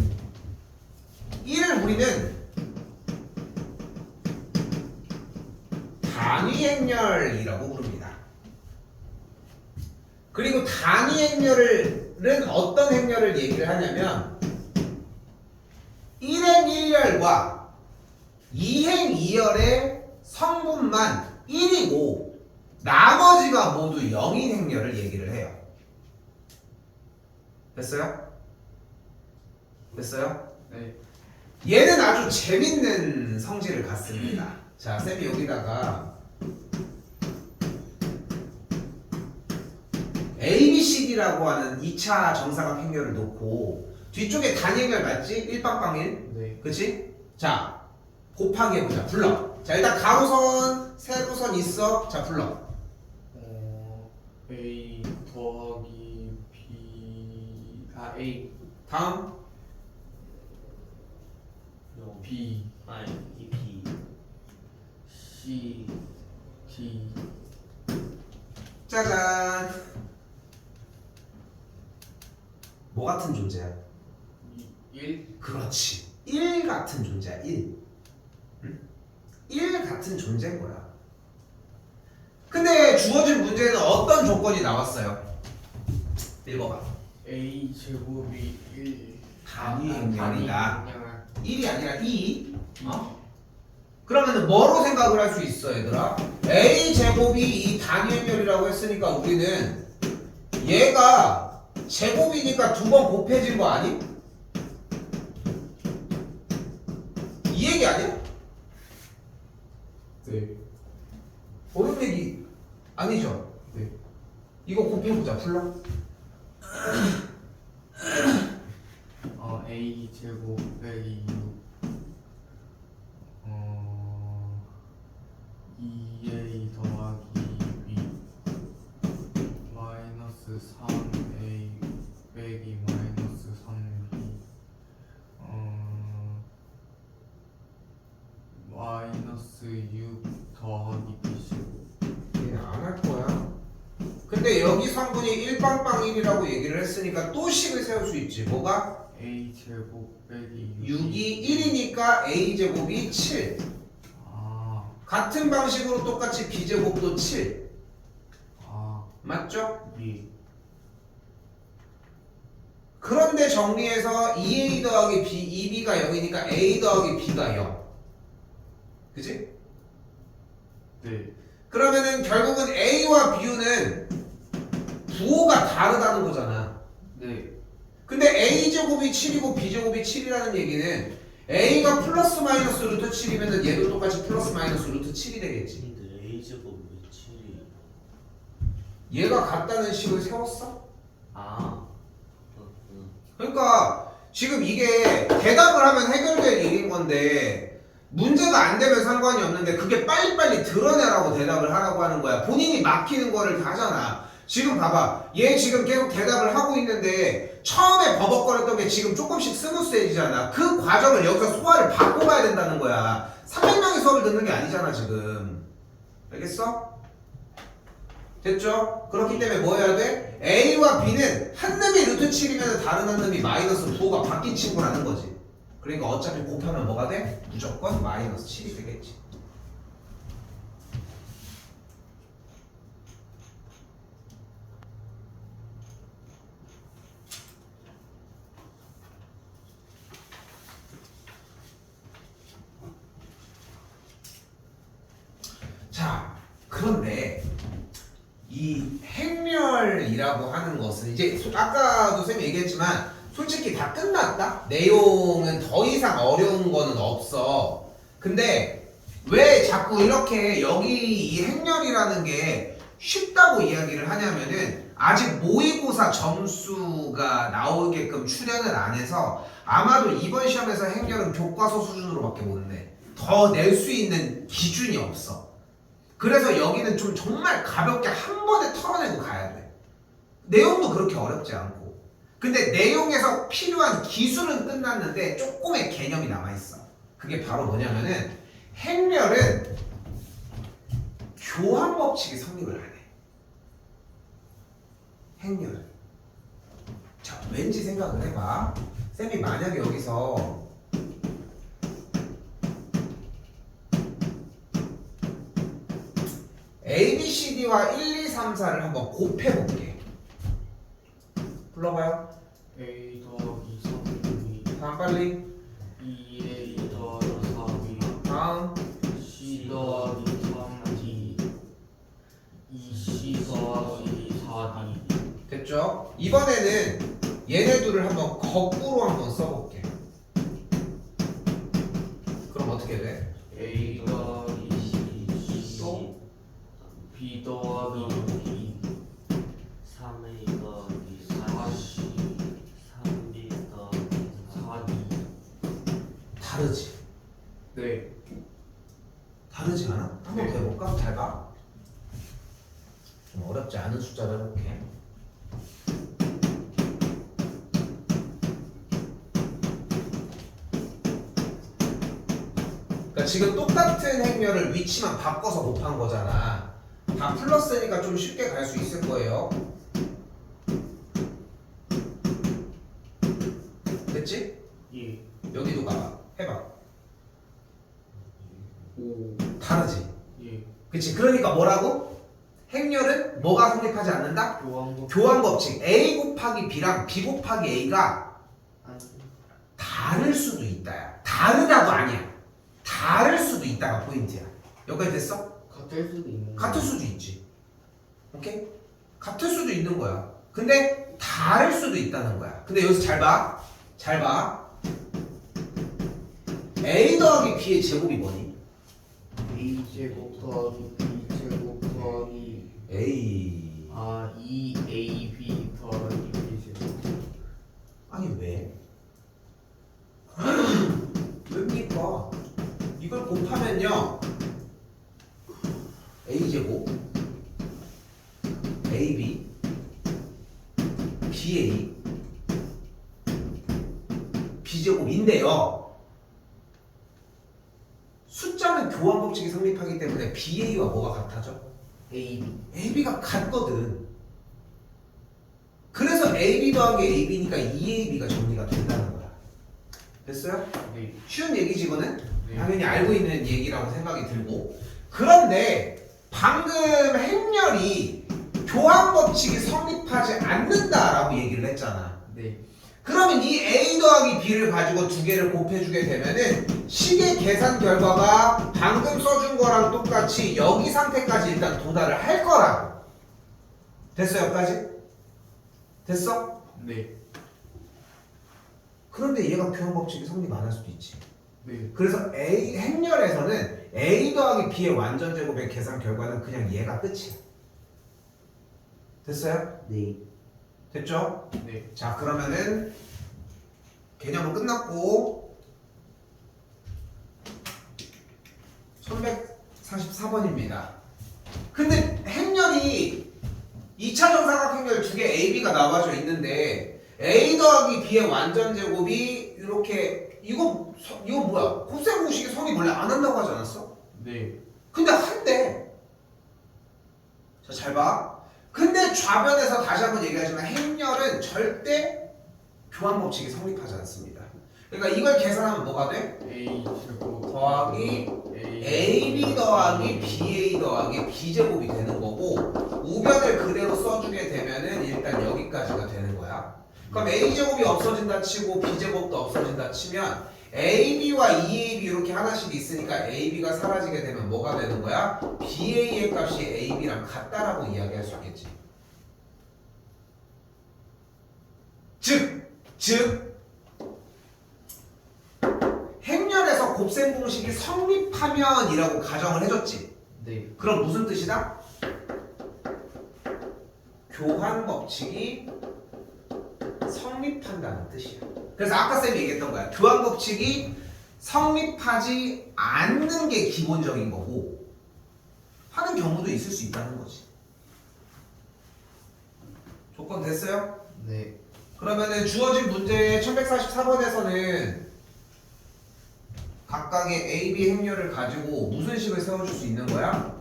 2를 우리는 단위 행렬이라고 부릅니다. 그리고 단위 행렬은 어떤 행렬을 얘기를 하냐면 1행 1열과 2행 2열의 성분만 1이고 나머지가 모두 0인 행렬을 얘기를 해요. 됐어요? 됐어요? 네. 얘는 아주 재밌는 성질을 갖습니다. 자, 쌤이 여기다가 ABCD라고 하는 2차 정사각 행렬을 놓고 뒤쪽에 단행렬 맞지? 1빵빵 1. 네. 그치? 자, 곱하기 해보자. 불러. 자, 일단 가로선, 세로선 있어. 자, 불러. A 더하기 B A 다음. 요 B 아니 이 B C D 짜잔. 뭐 같은 존재야? 1 그렇지. 1 같은 존재야. 1. 응? 1 같은 존재인 거야. 근데 주어진 문제는 어떤 조건이 나왔어요? 읽어봐. A 제곱이 1 단위 행렬이다. 1이 아니라 2. 어? 그러면 뭐로 생각을 할 수 있어, 얘들아? A 제곱이 이 단위 행렬이라고 했으니까 우리는 얘가 제곱이니까 두 번 곱해진 거 아니? 이 얘기 아니야? 네. 어려운 얘기 아니죠? 네. 이거 곱해보자. 풀러. A 제곱 빼기 6 2A 더하기 B 마이너스 3A 빼기 마이너스 3B 마이너스 6 더하기 B15 얘는 안 할 거야. 근데 여기 성분이 1빵빵 1이라고 얘기를 했으니까 또 식을 세울 수 있지. 뭐가? A 제곱 빼기 6이 1이니까 A 제곱이 7. 같은 방식으로 똑같이 B 제곱도 7. 맞죠? B 그런데 정리해서 2A 더하기 B, 2B가 0이니까 A 더하기 B가 0. 그치? 네. 그러면은 결국은 A와 B는 부호가 다르다는 거잖아. 네. 근데 A제곱이 7이고 B제곱이 7이라는 얘기는 A가 플러스 마이너스 루트 7이면 얘도 똑같이 플러스 마이너스 루트 7이 되겠지. 근데 A제곱 왜 7이 얘가 같다는 식을 세웠어? 아 그렇구나. 그러니까 지금 이게 대답을 하면 해결될 일인 건데 문제가 안 되면 상관이 없는데 그게 빨리빨리 드러내라고 대답을 하라고 하는 거야. 본인이 막히는 거를 다 하잖아. 지금 봐봐. 얘 지금 계속 대답을 하고 있는데 처음에 버벅거렸던 게 지금 조금씩 스무스해지잖아. 그 과정을 여기서 소화를 받고 가야 된다는 거야. 300명의 수업을 듣는 게 아니잖아 지금. 알겠어? 됐죠? 그렇기 때문에 뭐 해야 돼? A와 B는 한 놈이 루트 7이면 다른 한 놈이 마이너스 부호가 바뀐 친구라는 거지. 그러니까 어차피 곱하면 뭐가 돼? 무조건 마이너스 7이 되겠지. 자, 그런데 이 행렬이라고 하는 것은 이제 아까도 쌤이 얘기했지만 솔직히 다 끝났다? 내용은 더 이상 어려운 거는 없어. 근데 왜 자꾸 이렇게 여기 이 행렬이라는 게 쉽다고 이야기를 하냐면은 아직 모의고사 점수가 나오게끔 출연을 안 해서 아마도 이번 시험에서 행렬은 교과서 수준으로밖에 못 내. 더 낼 수 있는 기준이 없어. 그래서 여기는 좀 정말 가볍게 한 번에 털어내고 가야 돼. 내용도 그렇게 어렵지 않고. 근데 내용에서 필요한 기술은 끝났는데 조금의 개념이 남아있어. 그게 바로 뭐냐면은 행렬은 교환 법칙이 성립을 하네. 행렬은. 자, 왠지 생각을 해봐. 쌤이 만약에 여기서 A, B, C, D와 1, 2, 3, 4를 한번 곱해볼게. 불러봐요. A 더하기 3이 다음 빨리. 2A 더하기 3이 다음. C 더하기 3D 2C 더하기 4D. 됐죠? 이번에는 얘네 둘을 한번 거꾸로 한번 써볼게. 그럼 어떻게 돼? A 더하기 C 또 B 더하기 B 3A 더하기 4C 3B 더하기 4D. 다르지? 네. 다르지 않아? 한번 네. 더 해볼까? 잘 봐. 좀 어렵지 않은 숫자를 해볼게. 그러니까 지금 똑같은 행렬을 위치만 바꿔서 곱한 거잖아. 다 플러스니까 좀 쉽게 갈 수 있을 거예요. 됐지? 예. 여기도 가봐. 해봐. 오. 다르지? 예. 그치? 그러니까 뭐라고? 행렬은 뭐가 성립하지 않는다? 교환법. 교환 법칙. A 곱하기 B랑 B 곱하기 A가 안 다를 수도 있다야. 다르다도 아니야. 다를 수도 있다가 포인트야. 여기까지 됐어? 같을 수도 있는. 같을 수도 있지. 오케이? 같을 수도 있는 거야. 근데 다를 수도 있다는 거야. 근데 여기서 잘 봐. 잘 봐. A 더하기 B의 제곱이 뭐니? A 제곱 더하기 B 제곱 더하기 A. 2AB 더하기 B 제곱. 아니 왜? 왜입니까? 이걸 곱하면요 A제곱 AB BA B제곱인데요 숫자는 교환 법칙이 성립하기 때문에 BA와 뭐가 같아져? AB. AB가 같거든. 그래서 AB 더하기 AB니까 2AB가 정리가 된다는 거야. 됐어요? 네. 쉬운 얘기지 이거는? 네. 당연히 알고 있는 얘기라고 생각이 들고. 그런데 방금 행렬이 교환 법칙이 성립하지 않는다라고 얘기를 했잖아. 네. 그러면 이 A 더하기 B를 가지고 두 개를 곱해주게 되면은 식의 계산 결과가 방금 써준 거랑 똑같이 여기 상태까지 일단 도달을 할 거라고. 됐어 여기까지? 됐어? 네. 그런데 얘가 교환 법칙이 성립 안 할 수도 있지. 네. 그래서 A 행렬에서는 A 더하기 B의 완전 제곱의 계산 결과는 그냥 얘가 끝이야. 됐어요? 네. 됐죠? 네. 자 그러면은 개념은 끝났고 1144번입니다. 근데 행렬이 2차 정사각형렬 두 개 AB가 나와져 있는데 A 더하기 B의 완전 제곱이 이렇게 이거 뭐야? 곱셈 공식이 성립 원래 안 한다고 하지 않았어? 네. 근데 한대. 자, 잘 봐. 근데 좌변에서 다시 한번 얘기하지만 행렬은 절대 교환 법칙이 성립하지 않습니다. 그러니까 이걸 계산하면 뭐가 돼? A 제곱 더하기 AB 더하기 BA 더하기 B제곱이 되는 거고 우변을 그대로 써주게 되면은 일단 여기까지가 되는 거야. 그럼 A제곱이 없어진다 치고 B제곱도 없어진다 치면 AB와 EAB 이렇게 하나씩 있으니까 AB가 사라지게 되면 뭐가 되는 거야? BA의 값이 AB랑 같다라고 이야기할 수 있겠지. 즉 행렬에서 곱셈 공식이 성립하면이라고 가정을 해줬지. 네. 그럼 무슨 뜻이다? 교환 법칙이 성립한다는 뜻이야. 그래서 아까 쌤이 얘기했던 거야. 교환 법칙이 성립하지 않는 게 기본적인 거고 하는 경우도 있을 수 있다는 거지. 조건 됐어요? 네. 그러면은 주어진 문제 1144번에서는 각각의 A, B 행렬을 가지고 무슨 식을 세워줄 수 있는 거야?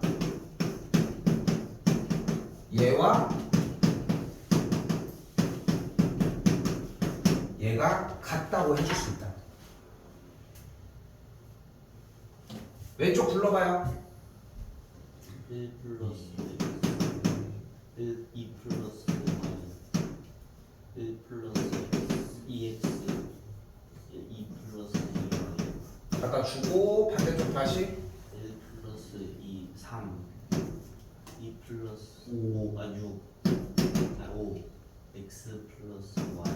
얘와 얘가 같다고 해줄 수 있다. 왼쪽 불러봐요. 1 플러스 1, 2 플러스 1 플러스 2x 2 플러스 2y 갖다 주고 반대쪽 다시 1 플러스 2, 3 2 플러스 5, 5 x 플러스 y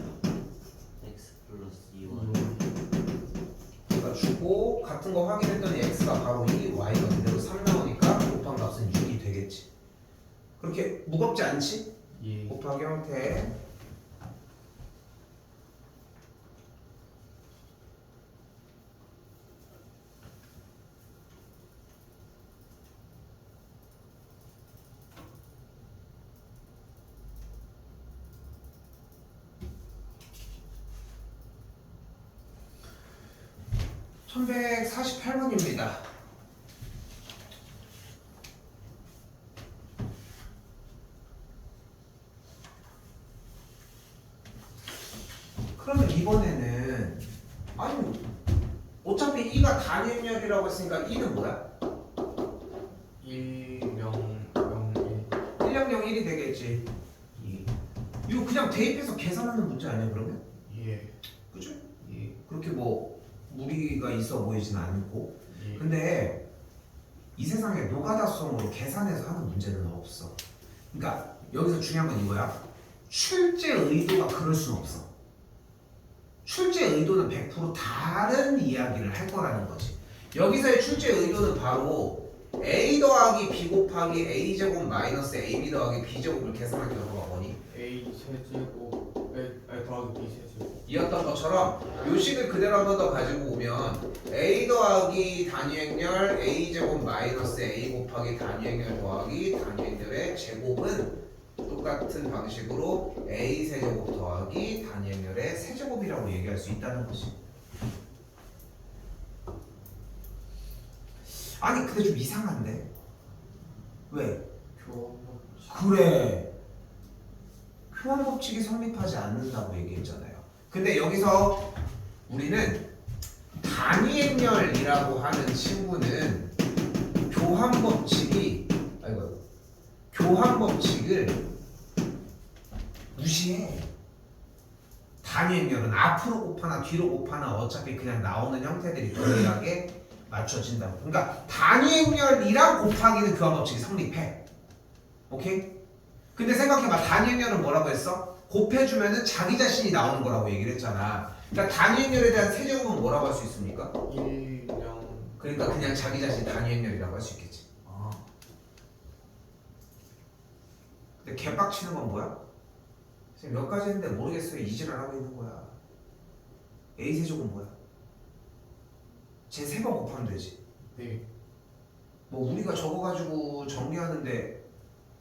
x 플러스 2y 갖다 주고 같은 거 확인했더니 x가 바로 2, y가 그대로 3 나오니까 곱한 값은 6이 되겠지. 그렇게 무겁지 않지? 예. 곱하기 형태. (1148번입니다) 그러면 이번에는 아니 어차피 2가 단위행렬이라고 했으니까 2는 뭐야? 1, 0, 0, 1. 10001이 되겠지. 이거 그냥 대입해서 계산하는 문제 아니야 그러면? 예. 그죠? 예. 그렇게 뭐 무리가 있어 보이진 않고. 예. 근데 이 세상에 노가다성으로 계산해서 하는 문제는 없어. 그러니까 여기서 중요한 건 이거야. 출제 의도가 그럴 수는 없어. 출제 의도는 100% 다른 이야기를 할 거라는 거지. 여기서의 출제 의도는 바로 A 더하기 B 곱하기 A 제곱 마이너스 AB 더하기 B 제곱을 계산한 결과가 뭐니? A 세제곱 더하기 B 세제곱. 이었던 것처럼 요 식을 그대로 한 번 더 가지고 오면 A 더하기 단위행렬 A 제곱 마이너스 A 곱하기 단위행렬 더하기 단위행렬의 제곱은 똑같은 방식으로 A 세제곱 더하기 단위행렬의 세제곱이라고 얘기할 수 있다는 것이. 아니 근데 좀 이상한데? 왜? 교환 법칙. 그래. 교환 법칙이 성립하지 않는다고 얘기했잖아요. 근데 여기서 우리는 단위행렬이라고 하는 친구는 교환 법칙을 무시해. 단위 행렬은 앞으로 곱하나 뒤로 곱하나 어차피 그냥 나오는 형태들이 동일하게 맞춰진다고. 그러니까 단위 행렬이랑 곱하기는 교환 법칙이 성립해. 오케이? 근데 생각해봐. 단위 행렬은 뭐라고 했어? 곱해주면은 자기 자신이 나오는 거라고 얘기를 했잖아. 그러니까 단위 행렬에 대한 세제곱은 뭐라고 할 수 있습니까? 1, 0. 그러니까 그냥 자기 자신 단위 행렬이라고 할 수 있겠지. 아, 근데 개빡치는 건 뭐야? 지금 몇 가지 했는데 모르겠어요. 이질을 하고 있는 거야. A 세제곱은 뭐야? 쟤 3번 곱하면 되지. 네. 뭐 우리가 적어가지고 정리하는데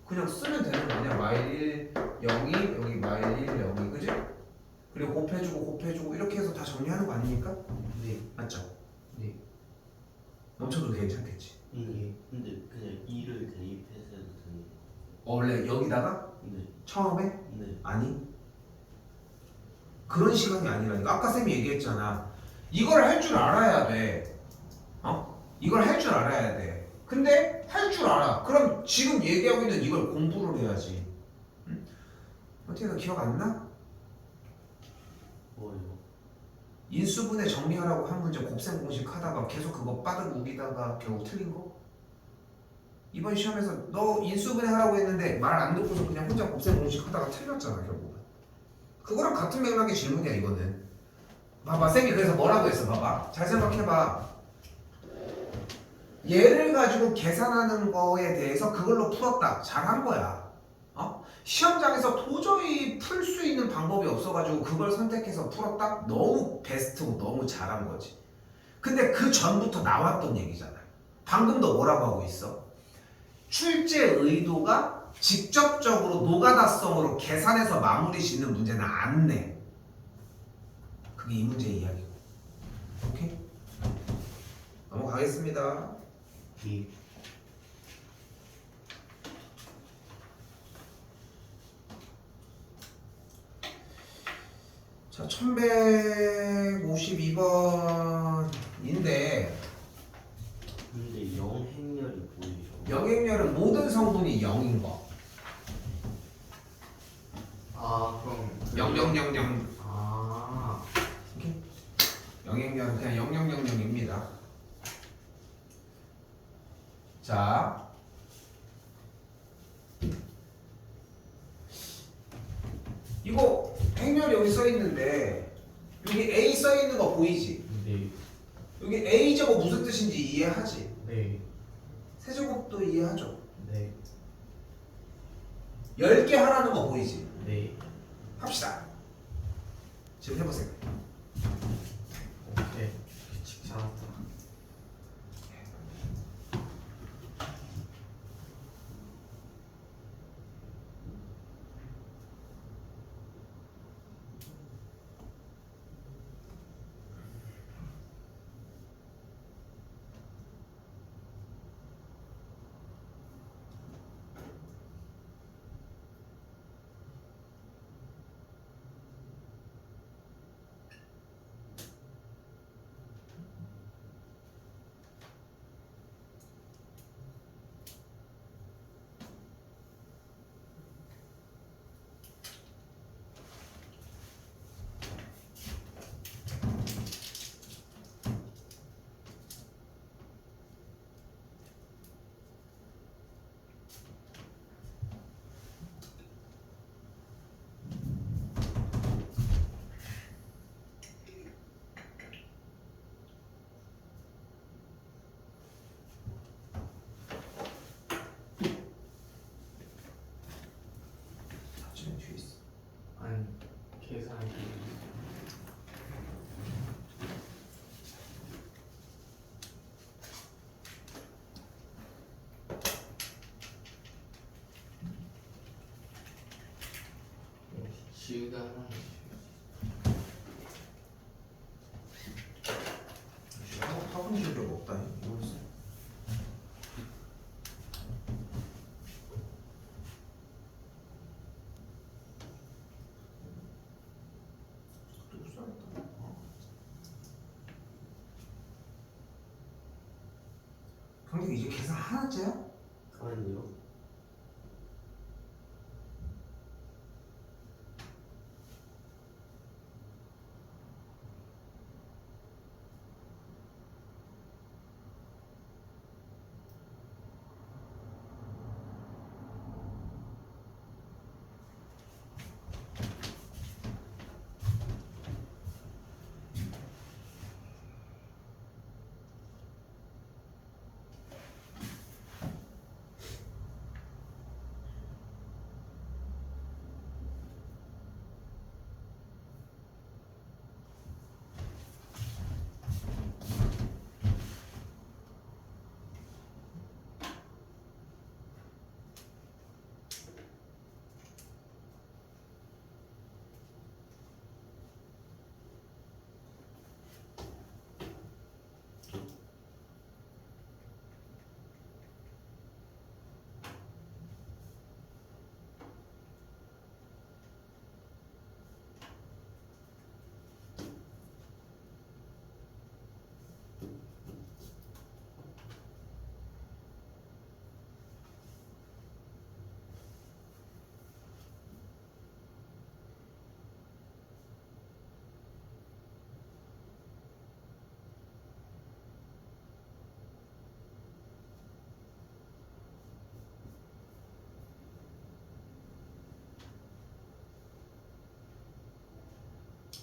그냥 쓰면 되는 거 아니야? 마일 1, 0이 여기 마일 1, 0이 그지? 그리고 곱해주고 이렇게 해서 다 정리하는 거 아닙니까? 네. 맞죠? 네. 넘쳐도 괜찮겠지. 근데 그냥 2를 대입해서 해도 되는 원래 여기다가 네. 처음에 네. 아니 그런 시간이 아니라니까. 아까 쌤이 얘기했잖아. 이걸 할 줄 알아야 돼. 이걸 할 줄 알아야 돼. 근데 할 줄 알아. 그럼 지금 얘기하고 있는 이걸 공부를 해야지. 응? 어떻게 너 기억 안 나? 뭐요? 인수분해 정리하라고 한 문제 곱셈 공식 하다가 계속 그거 빠득 우기다가 결국 틀린 거? 이번 시험에서 너 인수분해 하라고 했는데 말 안 듣고서 그냥 혼자 곱셈 공식 하다가 틀렸잖아 결국은. 그거랑 같은 맥락의 질문이야 이거는. 봐봐 쌤이 그래서 뭐라고 했어. 봐봐 잘 생각해봐. 얘를 가지고 계산하는 거에 대해서 그걸로 풀었다. 잘한 거야. 시험장에서 도저히 풀 수 있는 방법이 없어가지고 그걸 선택해서 풀었다? 너무 베스트고 너무 잘한 거지. 근데 그 전부터 나왔던 얘기잖아. 방금도 뭐라고 하고 있어? 출제 의도가 직접적으로 노가다성으로 계산해서 마무리 짓는 문제는 안 내. 그게 이 문제의 이야기고. 오케이? 넘어가겠습니다. 네. 자, 1152번인데 근데 영행렬이 보이죠? 영행렬은 모든 성분이 0인 거. 아, 그럼 0000. 아, 오케이? 영행렬은 그냥 0000입니다. 자, 이거 행렬이 여기 써 있는데 여기 A 써 있는 거 보이지? 네. 여기 A 제곱 무슨 뜻인지 이해하지? 네. 세제곱도 이해하죠? 네. 10개 하라는 거 보이지? 네. 합시다. 지금 해보세요. 오케이. 규칙 잘했다. 지금 뒤에 있어. 아니, 계산이. 지우다 하나. 학원 실력 없다니. 이거 있어. 또 써야겠다. 형님 이제 계산 하나째야? 아니요.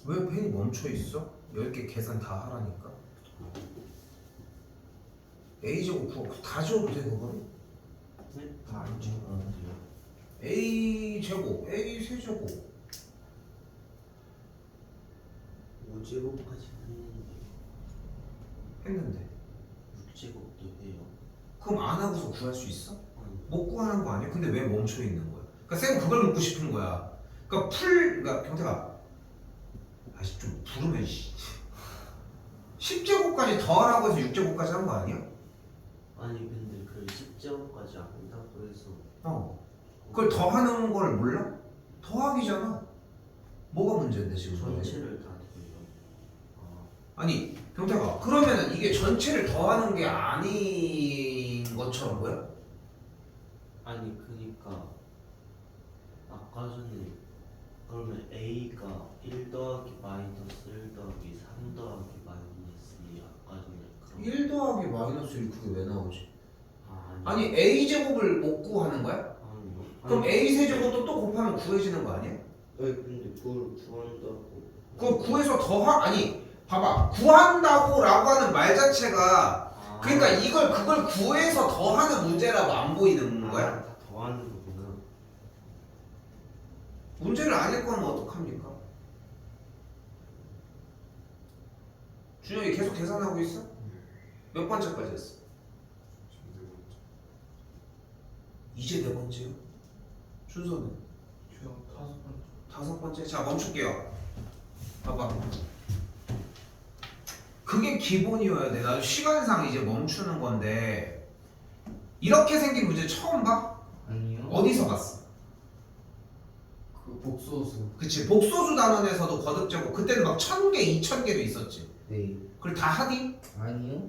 왜 펜이 멈춰 있어? 10개 계산 다 하라니까. a제곱 구하고 다 지워도 돼 그거는? 네? 다 알지. 돼요? a제곱, a 세제곱. 5제곱까지 했는데 했는데 6제곱도 해요. 그럼 안 하고서 구할 수 있어? 아니, 못 구하는 거 아니야? 근데 왜 멈춰 있는 거야? 그러니까 쌤 그걸 묻고 싶은 거야. 그러니까 그러니까 경태가 아씨 좀 부르면 10제곱까지 더하라고 해서 6제곱까지 한 거 아니야? 아니 근데 그 10제곱까지 안 한다고 해서 그걸 더하는 걸 몰라? 더하기잖아. 뭐가 문제인데 지금? 전체를 다 돼요. 아니 경태가 그러면은 이게 전체를 더하는 게 아닌 것처럼 보여? 아니 그니까 아까 전에 그러면 A가 1 더하기 마이너스 1 더하기 3 더하기 마이너스 2 아까 전에 그런 1 더하기 마이너스 1 그게 왜 나오지? 아니 아니 a제곱을 못 구하는 거야? 아니요. 그럼 a 세제곱도 또 곱하면 구해지는 거 아니야? 네 근데 그걸 구한다고 그걸 구해서 아니 봐봐 구한다고라고 하는 말 자체가 그러니까 이걸 그걸 구해서 더하는 문제라고 안 보이는 거야? 다 더하는 거구나. 문제를 안 읽고는 어떡합니까? 준영이 계속 계산하고 있어? 몇 번째까지 했어? 이제 네 번째요? 순서는? 저 5번째. 5번째? 자 멈출게요. 봐봐. 그게 기본이어야 돼. 나도 시간상 이제 멈추는 건데 이렇게 생긴 문제 처음 봐? 아니요. 어디서 봤어? 그 복소수. 그치 복소수 단원에서도 거듭제곱 그때는 막 1000개, 2000개도 있었지. 네. 그걸 다 하디? 아니요.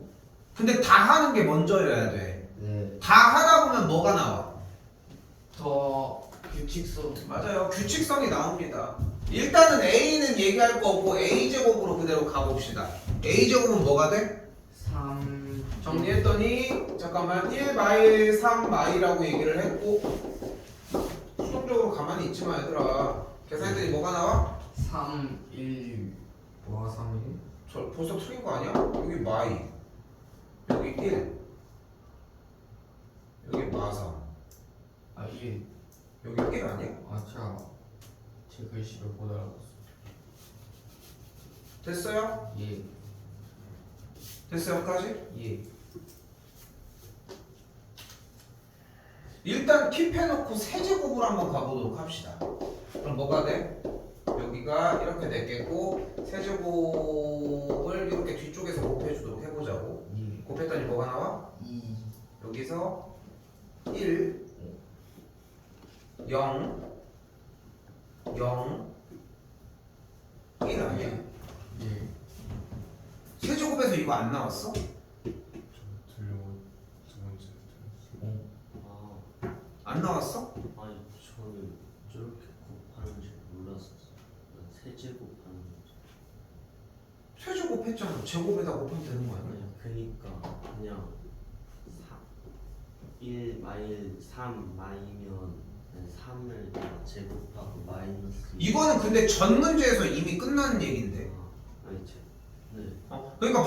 근데 다 하는 게 먼저여야 돼. 네. 다 하다 보면 뭐가 나와? 더 규칙성. 맞아요. 규칙성이 나옵니다. 일단은 A는 얘기할 거 없고 A제곱으로 그대로 가봅시다. A제곱은 뭐가 돼? 3. 정리했더니 잠깐만 1마일 3마일이라고 얘기를 했고 수동적으로 가만히 있지마 얘들아. 계산했더니 뭐가 나와? 3, 1. 뭐가 3, 1? 저 벌써 틀린 거 아니야? 여기 마이 여기 1 여기 마삼 아, 1. 여기 1 아니야? 아, 제 글씨를 못 알아봤어. 됐어요? 예. 됐어요 여기까지? 예. 일단 킵해놓고 세제곱으로 한번 가보도록 합시다. 그럼 뭐가 돼? 여기가 이렇게 됐겠고 세제곱을 이렇게 뒤쪽에서 곱해주도록 해보자고. 예. 곱했더니 뭐가 나와? 2. 여기서 1 0 0 1 아니야? 예. 세제곱에서 이거 안 나왔어? 들려고 두 번째 들었어요. 안 나왔어? 아니 저는 저렇게 곱하는 줄 몰랐었어요. 난 세제곱하는 줄. 세제곱 했잖아. 제곱에다 곱하면 되는 거 아니야? 아니야 그니까 그냥 1 마일 3 마이면 3을 다 제곱하고 마이너스 이거는 근데 전 문제에서 이미 끝난 얘긴데. 아니 네. 그러니까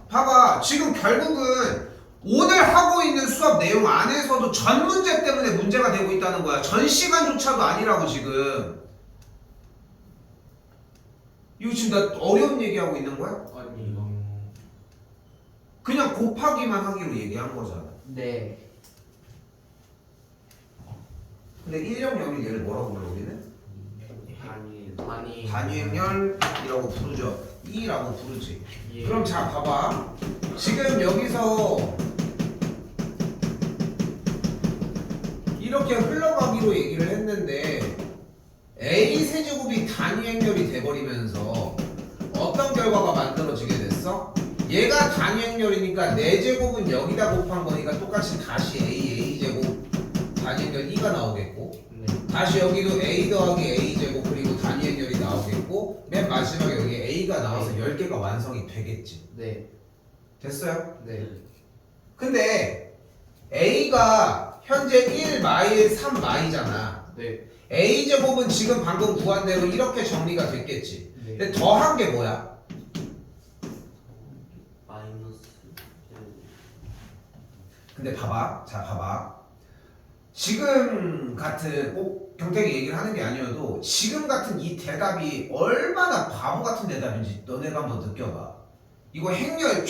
봐봐 지금 결국은 오늘 하고 있는 수업 내용 안에서도 전 문제 때문에 문제가 되고 있다는 거야. 전 시간조차도 아니라고 지금. 이거 지금 나 어려운 얘기하고 있는 거야? 아니요. 그냥 곱하기만 하기로 얘기한 거잖아. 네. 근데 1,0,0을 얘를 뭐라고 불러 우리는? 단위 단위행렬이라고 부르죠. 2라고 부르지. 예. 그럼 자 봐봐 지금 여기서 이렇게 흘러가기로 얘기를 했는데 A 세제곱이 단위 행렬이 돼버리면서 어떤 결과가 만들어지게 됐어? 얘가 단위 행렬이니까 4제곱은 여기다 곱한 거니까 똑같이 다시 A 제곱 단위 행렬 2가 나오겠고 네. 다시 여기도 A 더하기 A 제곱 그리고 단위 행렬이 나오겠고 맨 마지막에 여기 A가 나와서 10개가 완성이 되겠지. 네. 됐어요? 네. 근데 A가 현재 1 마일 3 마이잖아. 네. A제곱은 지금 방금 구한 대로 이렇게 정리가 됐겠지. 네. 근데 더한 게 뭐야? 마이너스 근데 봐봐. 자, 봐봐. 지금 같은 꼭 경택이 얘기를 하는 게 아니어도 지금 같은 이 대답이 얼마나 바보 같은 대답인지 너네가 한번 느껴봐. 이거 행렬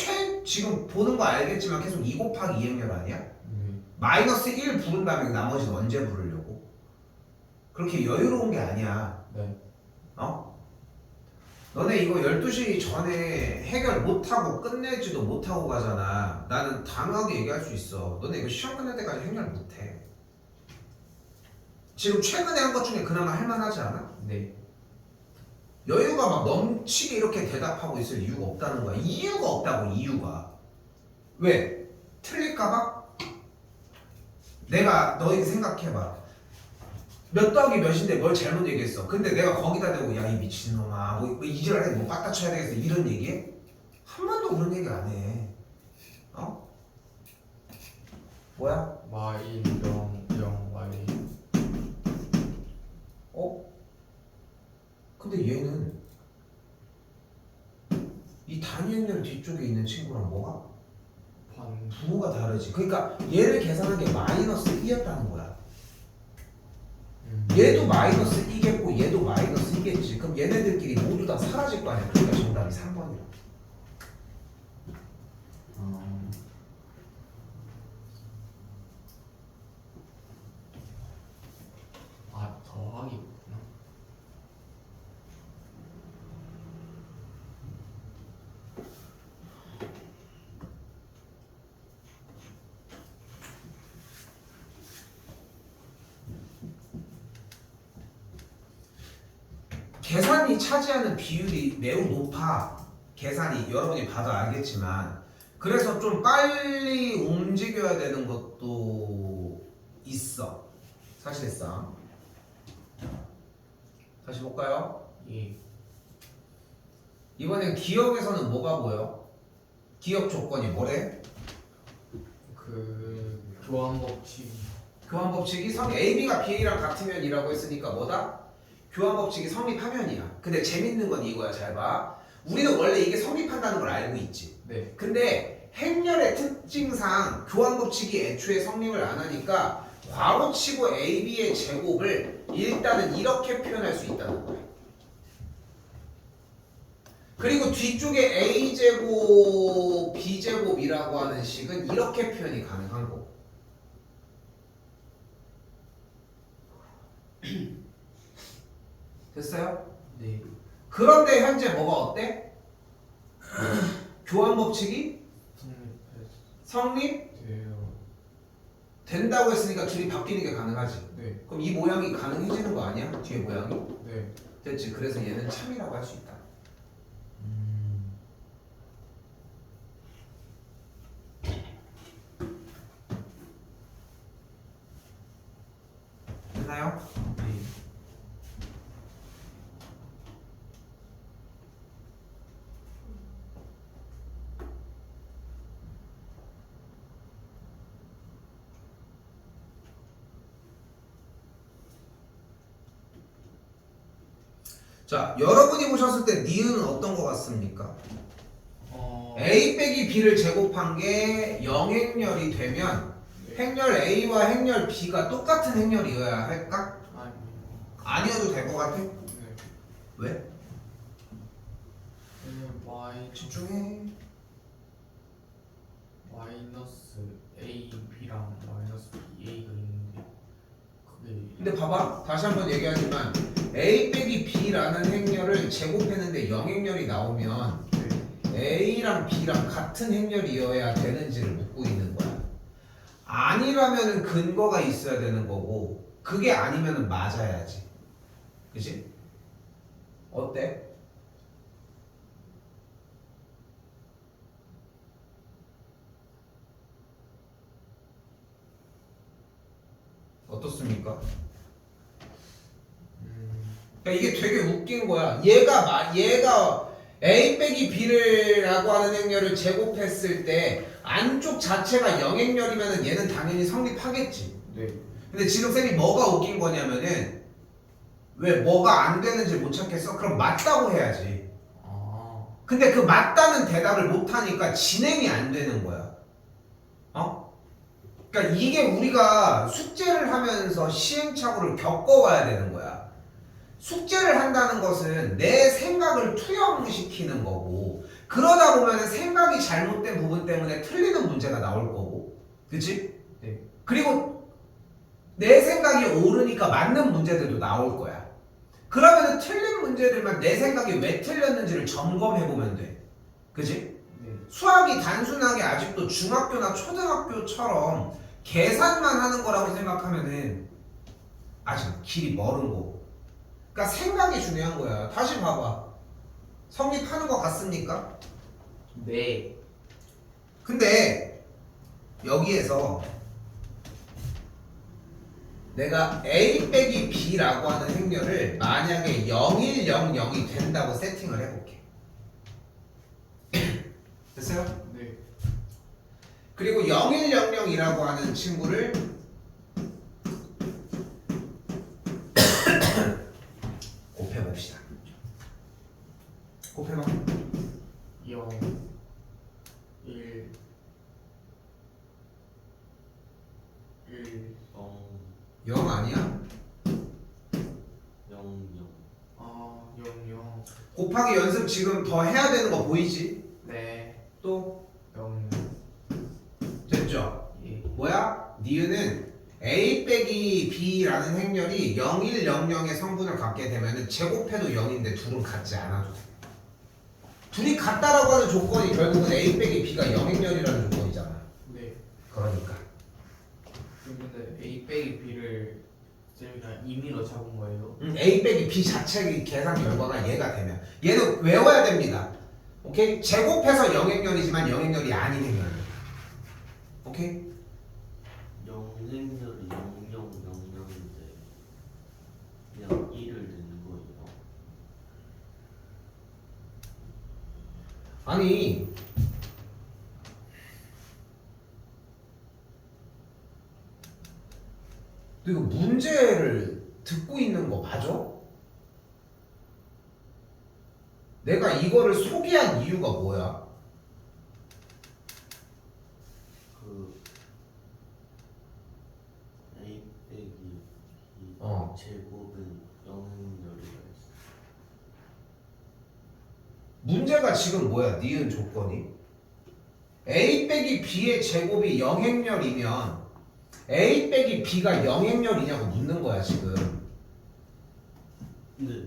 지금 보는 거 알겠지만 계속 2 곱하기 2 행렬 아니야? 네. 마이너스 1 부른 다음에 나머지는 언제 부르려고? 그렇게 여유로운 게 아니야. 네. 어? 너네 이거 12시 전에 해결 못하고 끝내지도 못하고 가잖아. 나는 단호하게 얘기할 수 있어. 너네 이거 시험 끝날 때까지 해결 못해. 지금 최근에 한 것 중에 그나마 할만하지 않아? 네. 여유가 막 넘치게 이렇게 대답하고 있을 이유가 없다는 거야. 이유가 없다고, 이유가. 왜? 틀릴까봐? 내가 너희가 생각해봐. 몇 더하기 몇인데 뭘 잘못 얘기했어. 근데 내가 거기다 대고 야 이 미친놈아 뭐 이지랄해 뭐 빡다 쳐야 되겠어 이런 얘기해? 한 번도 그런 얘기 안 해. 어? 뭐야? 마이 0 0 마이. 어? 근데 얘는 이 단위행렬 뒤쪽에 있는 친구랑 뭐가? 반. 부호가 다르지. 그러니까 얘를 계산한 게 마이너스 2였다는 거야. 얘도 마이너스 2겠고 얘도 마이너스 2겠지. 그럼 얘네들끼리 모두 다 사라질 거 아니야. 그러니까 정답이 3번이야. 아, 더하기구나. 계산이 차지하는 비율이 매우 높아. 계산이 여러분이 봐도 알겠지만 그래서 좀 빨리 움직여야 되는 것도 있어. 사실상. 다시 볼까요? 예. 이번엔 기억에서는 뭐가 보여? 기억 조건이 뭐래? 그 교환 법칙. 교환 법칙이 AB가 BA랑 같으면 이라고 했으니까 뭐다? 교환 법칙이 성립하면이야. 근데 재밌는 건 이거야. 잘 봐. 우리는 원래 이게 성립한다는 걸 알고 있지. 네. 근데 행렬의 특징상 교환 법칙이 애초에 성립을 안 하니까 괄호치고 AB의 제곱을 일단은 이렇게 표현할 수 있다는 거야. 그리고 뒤쪽에 A제곱, B제곱이라고 하는 식은 이렇게 표현이 가능한 거고. 됐어요? 네. 그런데 현재 뭐가 어때? 교환 법칙이 성립 돼요. 된다고 했으니까 둘이 바뀌는 게 가능하지. 네. 그럼 이 모양이 가능해지는 거 아니야? 뒤에 모양이? 네. 됐지. 그래서 얘는 참이라고 할 수 있다. 됐나요? 네. 자, 여러분이 보셨을 때 니은은 어떤 거 같습니까? A 빼기 B를 제곱한 게 영행렬이 되면 행렬 A와 행렬 B가 똑같은 행렬이어야 할까? 아니. 아니어도 될 것 같아? 네. 왜? 마이 집중해. 마이너스 A B랑 마이너스 B A가 있는데 그게 근데 봐봐. 다시 한번 얘기하지만 A 빼기 B라는 행렬을 제곱했는데 영행렬이 나오면 A랑 B랑 같은 행렬이어야 되는지를 묻고 있는 거야. 아니라면은 근거가 있어야 되는 거고 그게 아니면은 맞아야지. 그치? 어때? 어떻습니까? 그러니까 이게 되게 웃긴 거야. 얘가 a 빼기 b라고 하는 행렬을 제곱했을 때 안쪽 자체가 영행렬이면 얘는 당연히 성립하겠지. 네. 근데 지금 쌤이 뭐가 웃긴 거냐면은 왜 뭐가 안 되는지 못 찾겠어? 그럼 맞다고 해야지. 아. 근데 그 맞다는 대답을 못 하니까 진행이 안 되는 거야. 어? 그러니까 이게 우리가 숙제를 하면서 시행착오를 겪어와야 되는 거야. 숙제를 한다는 것은 내 생각을 투영시키는 거고, 그러다 보면 생각이 잘못된 부분 때문에 틀리는 문제가 나올 거고, 그치? 네. 그리고 내 생각이 옳으니까 맞는 문제들도 나올 거야. 그러면 틀린 문제들만 내 생각이 왜 틀렸는지를 점검해보면 돼. 그치? 네. 수학이 단순하게 아직도 중학교나 초등학교처럼 계산만 하는 거라고 생각하면은 아직 길이 먼 거고. 그러니까 생각이 중요한 거야. 다시 봐봐. 성립하는 거 같습니까? 네. 근데 여기에서 내가 a 빼기 b라고 하는 행렬을 만약에 0100이 된다고 세팅을 해볼게. 됐어요? 네. 그리고 0100이라고 하는 친구를 곱해봅시다. 곱해봐. 0 1 1 0 아니야? 0 0 아, 0 0 곱하기 연습 지금 더 해야 되는 거 보이지? 네. 또 0 됐죠? 예. 뭐야? 니은은 a 빼기 b라는 행렬이 0100의 성분을 갖게 되면 제곱해도 0인데 둘은 같지 않아도 돼. 둘이 같다라고 하는 조건이 결국은 a 빼기 b가 영행렬이라는 조건이잖아. 네. 그러니까 근데 A 빼기 B를 그냥 임의로 잡은 거예요? a 빼기 b 자체의 계산 결과가 얘가 되면 얘는 외워야 됩니다. 오케이? 제곱해서 영행렬이지만 영행렬이 아닌 행렬. 오케이? 영행렬이 0000인데 그냥 1을 넣는 거예요. 아니 너 이거 문제를 듣고 있는 거 맞아? 내가 이거를 소개한 이유가 뭐야? 그 A 빼기 B 어. 제곱은 영행렬이라 했어. 문제가 지금 뭐야? 니은 조건이 a 빼기 b의 제곱이 영행렬이면 a 빼기 b가 영행렬이냐고 묻는 거야 지금. 네.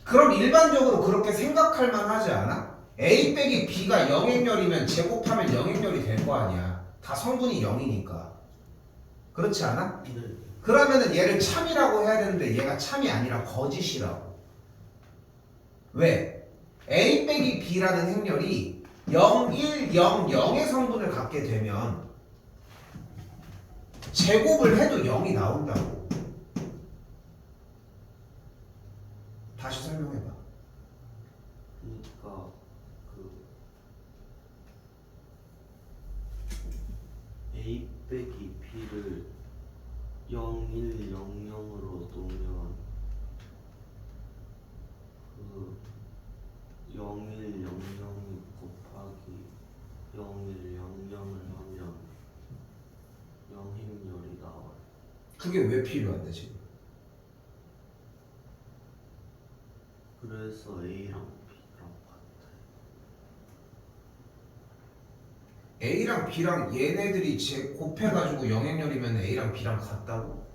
그럼 일반적으로 그렇게 생각할 만하지 않아? a 빼기 b가 영행렬이면 제곱하면 영행렬이 될 거 아니야. 다 성분이 0이니까. 그렇지 않아? 네. 그러면은 얘를 참이라고 해야 되는데 얘가 참이 아니라 거짓이라고. 왜? a 빼기 b라는 행렬이 0, 1, 0, 0의 성분을 갖게 되면 제곱을 해도 0이 나온다고. 다시 설명해봐. 그러니까 그 A 빼기 B를 0100으로 놓으면 그 0100 곱하기 0100을 하면 영행렬이 나와요. 그게 왜 필요한데 지금? 그래서 A랑 B랑 같아요. A랑 B랑 얘네들이 곱해가지고 영행렬이면 A랑 B랑 같다고?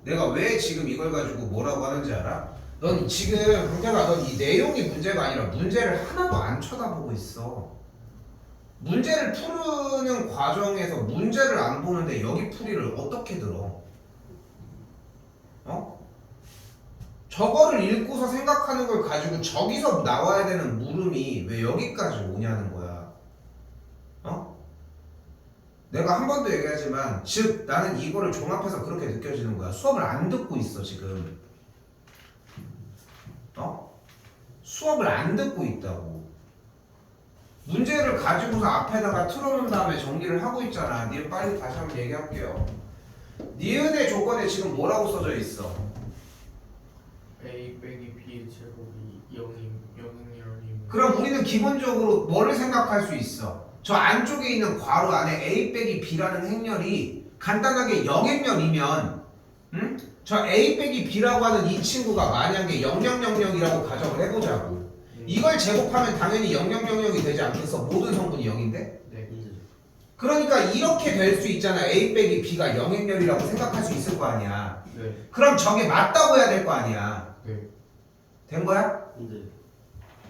내가 왜 지금 이걸 가지고 뭐라고 하는지 알아? 넌 지금 강태가 넌 이 내용이 문제가 아니라 문제를 하나도 안 쳐다보고 있어. 문제를 푸는 과정에서 문제를 안 보는데 여기 풀이를 어떻게 들어? 어? 저거를 읽고서 생각하는 걸 가지고 저기서 나와야 되는 물음이 왜 여기까지 오냐는 거야. 어? 내가 한 번도 얘기하지만 즉 나는 이거를 종합해서 그렇게 느껴지는 거야. 수업을 안 듣고 있어 지금. 수업을 안 듣고 있다고. 문제를 가지고서 앞에다가 틀어놓은 다음에 정리를 하고 있잖아. 니은 빨리 다시 한번 얘기할게요. 니은의 조건에 지금 뭐라고 써져 있어? A 빼기 B 제곱이 0이면 그럼 우리는 기본적으로 뭐를 생각할 수 있어? 저 안쪽에 있는 괄호 안에 A 빼기 B라는 행렬이 간단하게 영행렬이면 저 A 빼기 B라고 하는 이 친구가 만약에 0000이라고 가정을 해보자고. 이걸 제곱하면 당연히 0000이 되지 않겠어? 모든 성분이 0인데? 네. 근데 그러니까 이렇게 될 수 있잖아. A 빼기 B가 영행렬이라고 생각할 수 있을 거 아니야. 네. 그럼 저게 맞다고 해야 될 거 아니야. 네. 된 거야? 근데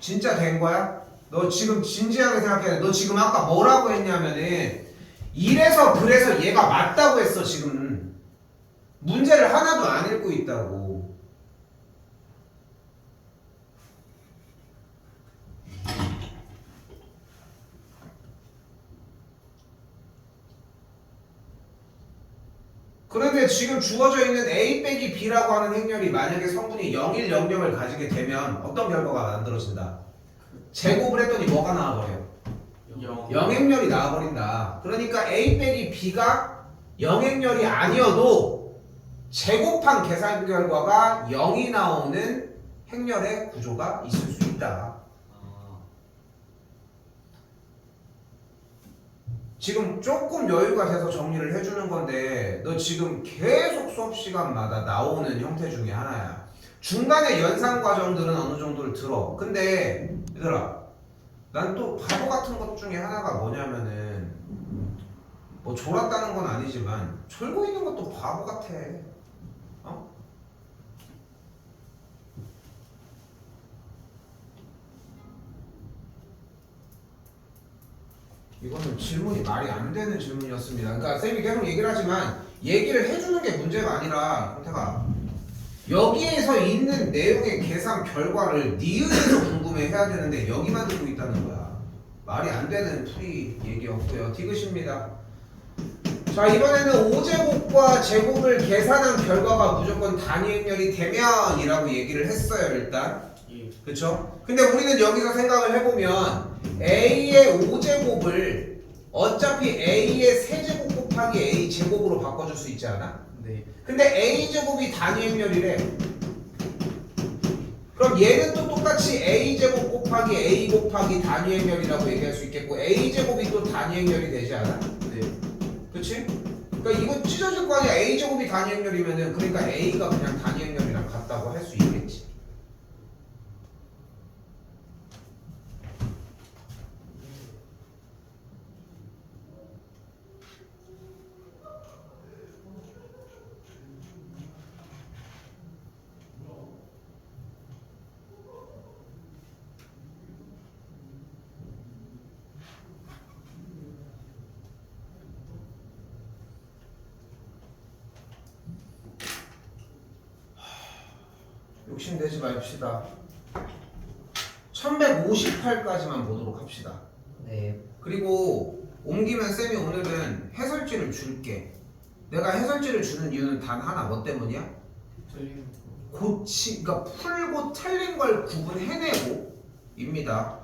진짜 된 거야? 너 지금 진지하게 생각해야 돼. 너 지금 아까 뭐라고 했냐면은 이래서 그래서 얘가 맞다고 했어. 지금 문제를 하나도 안 읽고 있다고. 그런데 지금 주어져 있는 A 빼기 B라고 하는 행렬이 만약에 성분이 0100을 가지게 되면 어떤 결과가 만들어진다? 제곱을 했더니 뭐가 나와버려? 0. 영행렬이 나와버린다. 그러니까 A 빼기 B가 영행렬이 아니어도 제곱한 계산 결과가 0이 나오는 행렬의 구조가 있을 수 있다. 지금 조금 여유가 돼서 정리를 해주는 건데 너 지금 계속 수업 시간마다 나오는 형태 중에 하나야. 중간에 연상 과정들은 어느 정도를 들어. 근데 얘들아, 난 또 바보 같은 것 중에 하나가 뭐냐면은 뭐 졸았다는 건 아니지만 졸고 있는 것도 바보 같아. 어? 이거는 질문이 말이 안 되는 질문이었습니다. 그러니까 쌤이 계속 얘기를 하지만 얘기를 해주는 게 문제가 아니라 형태가 여기에서 있는 내용의 계산 결과를 니은에서 궁금해해야 되는데 여기만 듣고 있다는 거야. 말이 안 되는 풀이 얘기였고요. 디귿입니다. 자, 이번에는 5제곱과 제곱을 계산한 결과가 무조건 단위 행렬이 되면이라고 얘기를 했어요. 일단 예. 그쵸? 근데 우리는 여기서 생각을 해보면 A의 5제곱을 어차피 A의 세제곱 곱하기 A 제곱으로 바꿔줄 수 있지 않아? 네. 근데 A제곱이 단위 행렬이래. 그럼 얘는 또 똑같이 A제곱 곱하기 A 곱하기 단위 행렬이라고 얘기할 수 있겠고 A제곱이 또 단위 행렬이 되지 않아? 네. 그치? 그러니까 이거 찢어질 거 아니야. A제곱이 단위 행렬이면은 그러니까 A가 그냥 단위 행렬이랑 같다고 할 수 있겠지. 욕심내지 맙시다. 1158까지만 보도록 합시다. 네. 그리고 옮기면 쌤이 오늘은 해설지를 줄게. 내가 해설지를 주는 이유는 단 하나. 뭐 때문이야? 틀린 거. 그러니까 풀고 틀린 걸 구분해내고 입니다.